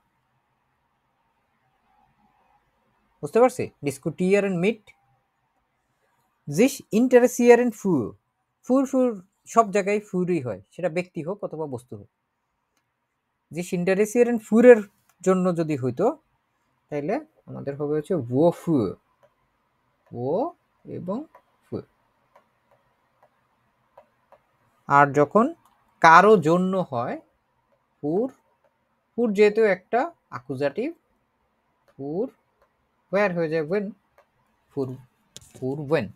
বুঝতে পারছি? ডিসকutieren মিট sich interessieren für, ফুর ফুর সব জায়গায় ফুরই হয়, সেটা ব্যক্তি হোক অথবা বস্তু হোক। sich interessieren ফুরের জন্য যদি হইতো তাহলে আমাদের হবে হচ্ছে wofür, ও এবং für। আর যখন কারো জন্য হয় ফুর, ফুর যেহেতু একটা অ্যাকুজাটিভ, ফুর ওয়্যার হয়ে যায় when, ফুর ফুর when।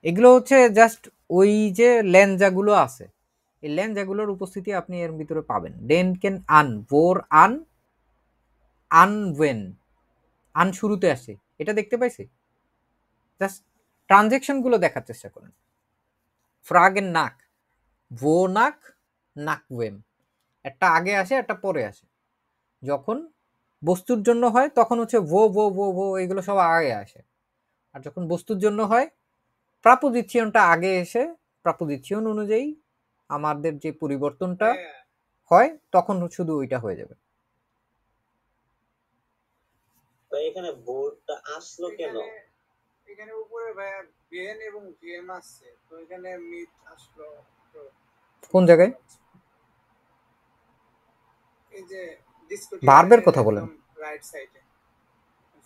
এগুলো হচ্ছে জাস্ট ওই যে ল্যাঞ্জাগুলো আছে, এই ল্যাঞ্জাগুলোর উপস্থিতি আপনি এর ভিতরে পাবেন। ডেন কেন আন, বোর আন, আন ওয়েন, আন শুরুতে আসে, এটা দেখতে পাইছি। জাস্ট ট্রানজেকশনগুলো দেখার চেষ্টা করেন। ফ্রাগেন নাক, ভো নাক, নাক ওয়েম, একটা আগে আসে একটা পরে আসে। যখন বস্তুর জন্য হয় তখন হচ্ছে ভো ভো ভো ভো এগুলো সব আগে আসে, আর যখন বস্তুর জন্য হয় প্রাপোজিশনটা আগে এসে প্রাপোজিশন অনুযায়ী আমাদের যে পরিবর্তনটা হ্যাঁ, হয় তখন শুধু ওইটা হয়ে যাবে। ভাই এখানে বোর্ডটা আসলো কেন? এখানে উপরে ভাইয়া ভিএন এবং ভিএম আসছে, তো এখানে মিট আসলো তো কোন জায়গায়? এই যে ভার্বের কথা বলেন। রাইট সাইডে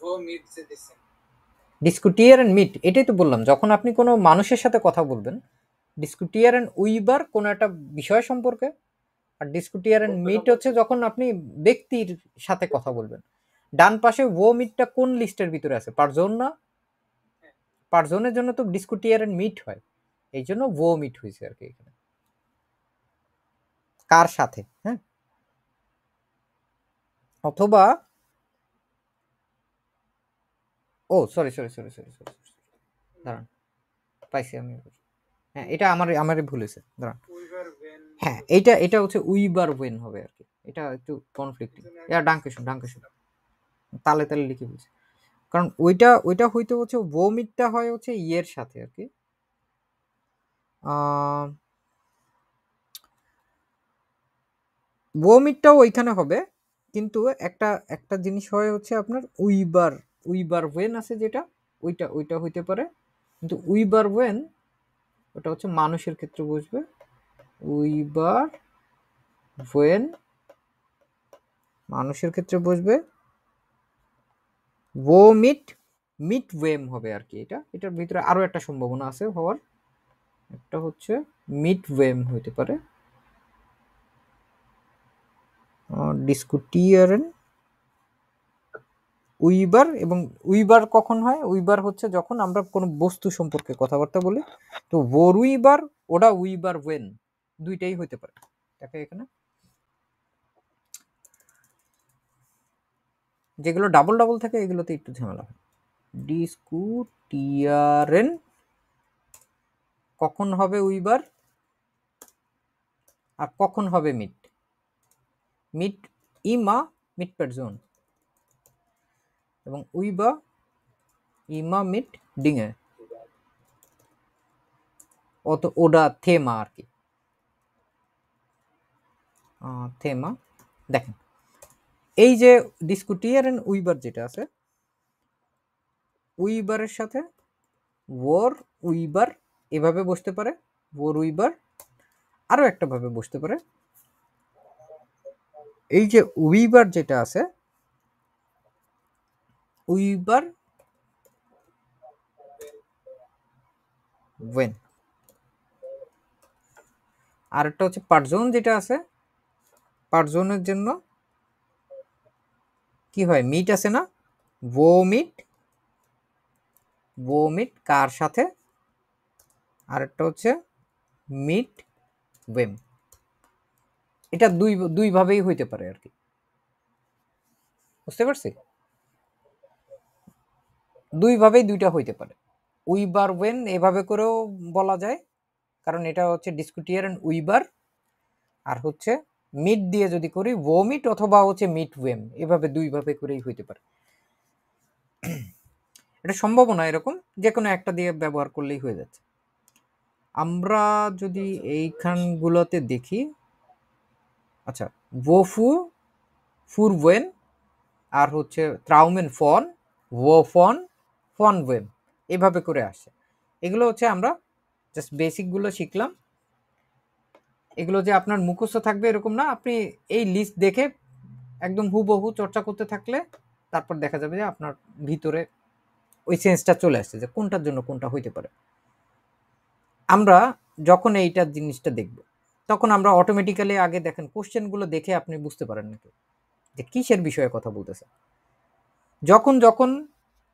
ভো মিট যে দিছে। ডিসকutieren মিট, এটাই তো বললাম, যখন আপনি কোনো মানুষের সাথে কথা বলবেন ডিসকutieren উইবার কোনো একটা বিষয় সম্পর্কে, আর ডিসকutieren মিট হচ্ছে যখন আপনি ব্যক্তির সাথে কথা বলবেন। ডান পাশে ও মিটটা কোন লিস্টের ভিতরে আছে, পারজন না? পারজনের জন্য তো ডিসকutieren মিট হয়, এই জন্য ও মিট হয়েছে আর কি এখানে, কার সাথে। হ্যাঁ, অথবা ও sorry sorry sorry sorry sorry দাঁড়ান, পাইছি আমি। হ্যাঁ, এটা আমারই ভুল হয়েছে, দাঁড়ান। উইভার ভেন হ্যাঁ, এটা হচ্ছে উইবার ওয়েন হবে আর কি, এটা একটু কনফ্লিক্টিং। ডাঙ্কেশন তালে তালে লিখে বলছি, কারণ ওইটা হইতে হচ্ছে ওমিটটা হয় হচ্ছে ইয়ের সাথে আর কি। ওমিটটাও ওইখানে হবে, কিন্তু একটা জিনিস হয় হচ্ছে আপনার উইবার ওয়েন আছে যেটা, ওইটা হইতে পারে, কিন্তু উইবার ওয়েন ওটা হচ্ছে মানুষের ক্ষেত্রে বসবে। উইবার ওয়েন মানুষের ক্ষেত্রে বসবে, ও মিট ওয়েম হবে আর কি। এটার ভিতরে আরো একটা সম্ভাবনা আছে হওয়ার, একটা হচ্ছে মিট ওয়েম হইতে পারে। ডিসকutieren উইবার, এবং উইবার কখন হয়? উইবার হচ্ছে যখন আমরা কোনো বস্তু সম্পর্কে কথাবার্তা বলি, তো ওর উইবার ওটা উইবার ওয়েন দুইটাই হইতে পারে। দেখো এখানে যেগুলো ডাবল ডাবল থাকে এগুলোতে একটু ঝামেলা হয়। ডিসকutieren কখন হবে উইবার আর কখন হবে মিট ইমা মিট পারজন। এবং উইবা ইমা মিট ডিঙে ওটা থেমা আর কি, থেমা। দেখেন এই যে ডিসকুটিয়ারেন উইবার যেটা আছে, উইবারের সাথে ওর উইবার এভাবে বসতে পারে, ওর উইবার আরো একটা ভাবে বসতে পারে। এই যে উইবার যেটা আছে, উইবার ওয়েন, আর একটা হচ্ছে পার্জন যেটা আছে, পার্জনের জন্য কি হয়, মিট আছে না, ও মিট কার সাথে, আর একটা হচ্ছে মিট ওয়েম। এটা দুই ভাবেই হইতে পারে আর কি, বুঝতে পারছি? দুই ভাবেই দুইটা হইতে পারে। উইবার ওয়েন এভাবে করেও বলা যায়, কারণ এটা হচ্ছে ডিসকুটিয়ারেন উইবার, আর হচ্ছে মিট দিয়ে যদি করি মিট অথবা হচ্ছে মিট ওয়েম, এভাবে দুই ভাবে করেই হইতে পারে। এটা সম্ভাবনা এরকম যে কোনো একটা দিয়ে ব্যবহার করলেই হয়ে যাচ্ছে। আমরা যদি এইখানগুলোতে দেখি, আচ্ছা ওফু ফুর ওয়েন, আর হচ্ছে ত্রাউমেন ফন, ফন ওয়েম, এভাবে করে আসে। এগুলো হচ্ছে আমরা জাস্ট বেসিকগুলো শিখলাম। এগুলো যে আপনার মুখস্থ থাকবে এরকম না, আপনি এই লিস্ট দেখে একদম হুবহু চর্চা করতে থাকলে তারপর দেখা যাবে যে আপনার ভিতরে ওই সেন্সটা চলে আসছে যে কোনটার জন্য কোনটা হইতে পারে। আমরা যখন এইটার জিনিসটা দেখব তখন আমরা অটোমেটিক্যালি আগে দেখেন কোশ্চেনগুলো দেখে আপনি বুঝতে পারেন নাকি যে কিসের বিষয়ে কথা বলতেছে। যখন যখন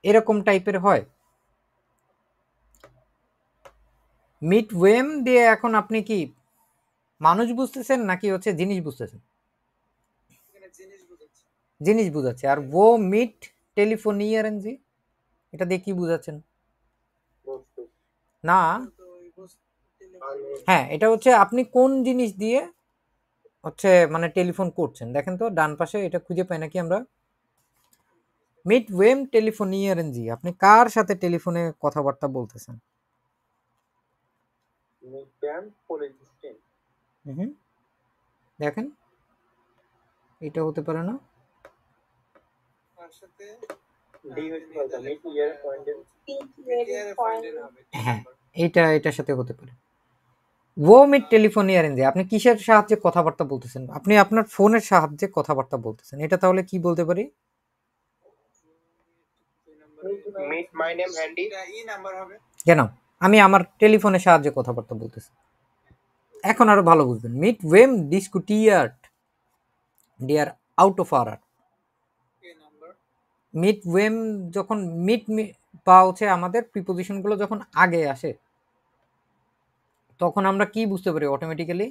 এরকম টাইপের হয়, মিড ওয়েম দিয়ে এখন আপনি কি মানুষ বুঝতেছেন নাকি হচ্ছে জিনিস বুঝতেছেন? এখানে জিনিস বুঝাচ্ছে। জিনিস বুঝাচ্ছে। আর ও মিট টেলিফোনিয়ারেন্সি, এটা দিয়ে কি বুঝাচ্ছেন? না, তো ওই হ্যাঁ এটা হচ্ছে আপনি কোন জিনিস দিয়ে হচ্ছে মানে টেলিফোন করছেন। দেখেন তো ডান পাশে এটা খুঁজে পাই নাকি আমরা, মিড ওয়েম টেলিফোনিয়ারেন্সি, আপনি কার সাথে টেলিফোনে কথাবার্তা বলতেছেন? হুম, দেখেন এটা হতে পারে না, তার সাথে হ্যাঁ এটার সাথে হতে পারে। ও মিড টেলিফোনিয়ারেন্সি, আপনি কিসের সাহায্যে কথাবার্তা বলতেছেন? আপনি আপনার ফোনের সাহায্যে কথাবার্তা বলতেছেন, এটা তাহলে কি বলতে পারি? Meet my name Handy. E number হবে। কেন আমি আমার টেলিফোনের সাহায্যে কথাবার্তা বলতেছি, এখন আরো ভালো বুঝবেন। মিড ওয়েম ডিসকুটিয়ার্ট ডিয়ার আউট অফ আর, কে নাম্বার মিড ওয়েম যখন মিড বা হচ্ছে আমাদের প্রিপোজিশনগুলো যখন আগে আসে তখন আমরা কি বুঝতে পারি অটোমেটিক্যালি,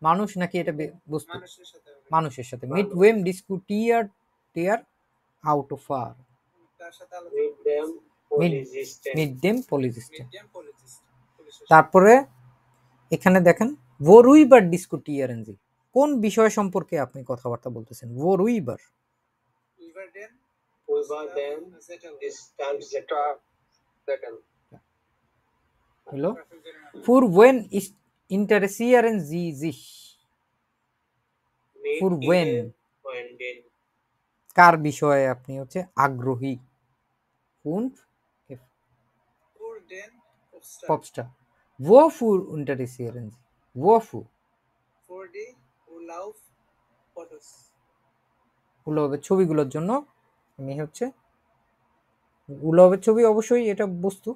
মানুষ নাকি এটা বস্তু? মানুষের সাথে হবে। মানুষের সাথে। মিড ওয়েম ডিসকুটিয়ার্ট ডিয়ার আউট অফ আর, তার সাথে Meet them polysystem. মিড দেম পলিসিস্টেম। মিডিয়াম পলিটিক্স পুলিশের তারপরে এখানে দেখেন ওরুইবার ডিসকুটিয়ারেন্সি, কোন বিষয় সম্পর্কে আপনি কথাবার্তা বলতেছেন? ওরুইবার উইভারডেন Over them, this time settle. হলো ফুর ওয়েন ইন্টারেসিয়ারেন জি জিস, Meet ফুর ওয়েন when then কার বিষয়ে আপনি হচ্ছে আগ্রহী, কোন ফুরডেন পোস্টার পপস্টা wo für interessieren Sie, wofür? ফোরডি উলাউফ ফটোস উলবের ছবিগুলোর জন্য আমি হচ্ছে উলবের ছবি, অবশ্যই এটা বস্তু,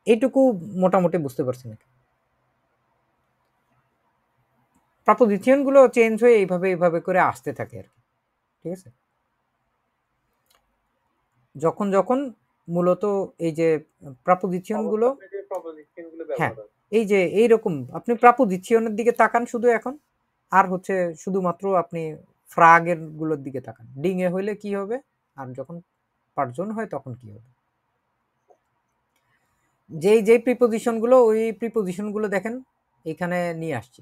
এইটুকু মোটামুটি বুঝতে পারছি নাকি? প্রাপোজিশন গুলো চেঞ্জ হয়ে এইভাবে করে আসতে থাকে আর কি, ঠিক আছে? যখন যখন মূলত এই যে প্রাপোজিশন গুলো, হ্যাঁ এই যে এইরকম আপনি প্রাপোজিশনের দিকে তাকান শুধু এখন, আর হচ্ছে শুধুমাত্র আপনি ফ্রাগের গুলোর দিকে তাকান। ডিঙে হইলে কি হবে, আর যখন পার্জন হয় তখন কি হবে। যে প্রিপোজিশন গুলো, ওই প্রিপোজিশন গুলো দেখেন এখানে নিয়ে আসছি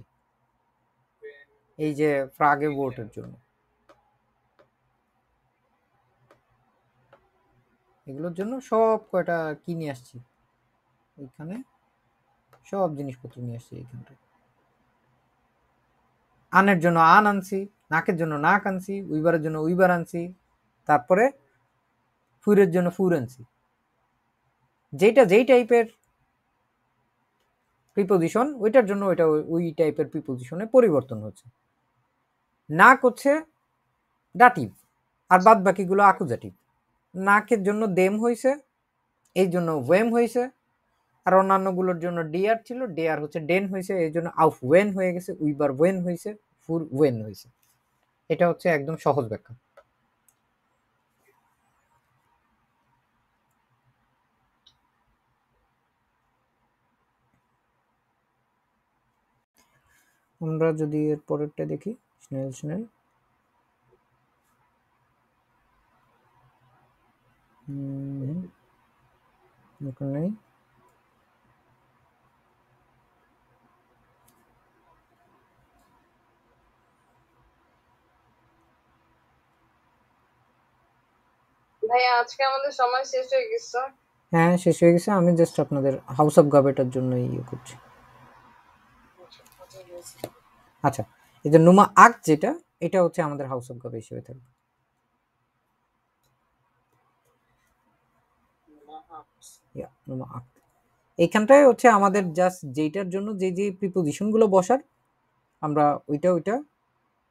এই যে ফ্রাগে ওয়ার্ডের জন্য। এগুলোর জন্য সব কয়টা কি নিয়ে আসছি, এখানে সব জিনিসপত্র নিয়ে আসছি। এইখানটায় আনের জন্য আন আনছি, নাকের জন্য নাক আনছি, উইবারের জন্য উইবার আনছি, তারপরে ফুরের জন্য ফুর আনছি। যেটা যেই টাইপের প্রিপোজিশন ওইটার জন্য ওইটা ওই টাইপের প্রিপোজিশনে পরিবর্তন হচ্ছে। নাক হচ্ছে ডাটিভ আর বাদ বাকিগুলো আকুজাটিভ। নাকের জন্য দেম হয়েছে, এই জন্য ওয়েম হয়েছে, আর অন্যান্যগুলোর জন্য ডিয়ার ছিল, ডিয়ার হচ্ছে ডেন হয়েছে, এই জন্য আউফ ওয়েন হয়ে গেছে, উইবার ওয়েন হয়েছে, ফুর ওয়েন হয়েছে। এটা হচ্ছে একদম সহজ ব্যাখ্যা। আমরা যদি এর পরেরটা দেখি, স্নেল স্নেল এখানে ভাইয়া আজকে আমাদের সময় শেষ হয়ে গেছে। হ্যাঁ শেষ হয়ে গেছে। আমি জাস্ট আপনাদের হাউস অফ গাবেটার জন্য ইয়ে করছি। আচ্ছা, এই যে নুমা আক যেটা, এটা হচ্ছে আমাদের হাউস অফ গাবে হিসেবে থাকবে। নুমা আক এইখানটায় হচ্ছে আমাদের জাস্ট যেটার জন্য যে যে প্রিপোজিশন গুলো বসার, আমরা ওইটা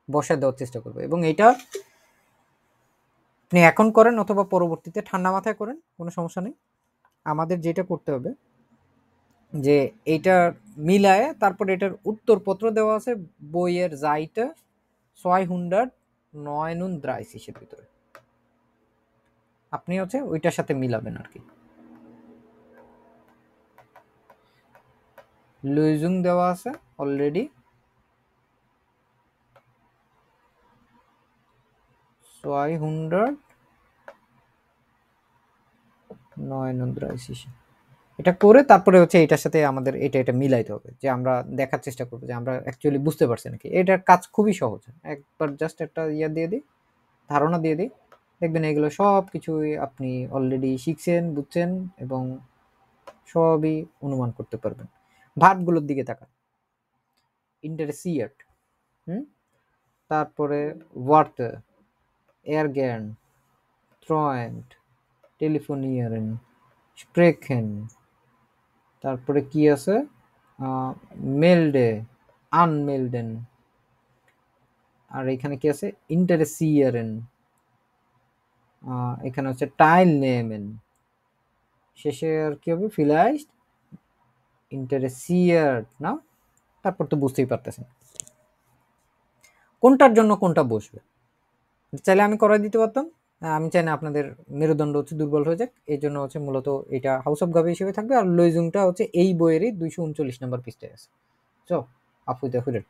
বসা দেওয়ার চেষ্টা করবো। এবং এটা আপনি এখন করেন অথবা পরবর্তীতে ঠান্ডা মাথায় করেন, কোনো সমস্যা নেই। আমাদের যেটা করতে হবে যে এইটা মিলায়ে তারপর এটার উত্তরপত্র দেওয়া আছে বইয়ের যাইটা 639 এর ভিতরে, আপনি হচ্ছে ওইটার সাথে মিলাবেন আর কি। লুইজুং দেওয়া আছে অলরেডি, 639 এটা করে তারপরে হচ্ছে এটার সাথে আমাদের এটা মিলাইতে হবে, যে আমরা দেখার চেষ্টা করবো যে আমরা অ্যাকচুয়ালি বুঝতে পারছি নাকি। এটার কাজ খুবই সহজ, একবার জাস্ট একটা ইয়া দিয়ে দিই, ধারণা দিয়ে দিই, দেখবেন এগুলো সব কিছুই আপনি অলরেডি শিখছেন, বুঝছেন এবং সবই অনুমান করতে পারবেন। ভার্বগুলোর দিকে তাকান, ইন্টারেসিয়েট, তারপরে ওয়ার্ট, এয়ারগ্যান, ট্রয়েন্ট, টেলিফোনিয়ারেন, স্প্রেখেন, তারপরে কি আছে মেলডে, আনমেলডেন, আর এখানে কি আছে ইন্টারেসিয়ারেন, এখানে হচ্ছে টাইল নেমেন, শেষে আর কি হবে ফিলাইস্ট ইন্টারেসিয়ার্ট না। তারপর তো বুঝতেই পারতেছেন কোনটার জন্য কোনটা বসবে। চাইলে আমি করাই দিতে পারতাম, আমি চাই না আপনাদের মেরুদণ্ড হচ্ছে দুর্বল হয়ে যাক, এই জন্য হচ্ছে মূলত এটা হাউস অফ গাবে হিসেবে থাকবে। আর লুইজুংটা হচ্ছে এই বইয়েরই 239 নম্বর পৃষ্ঠায় আছে। চো আফুইদা হুরেট।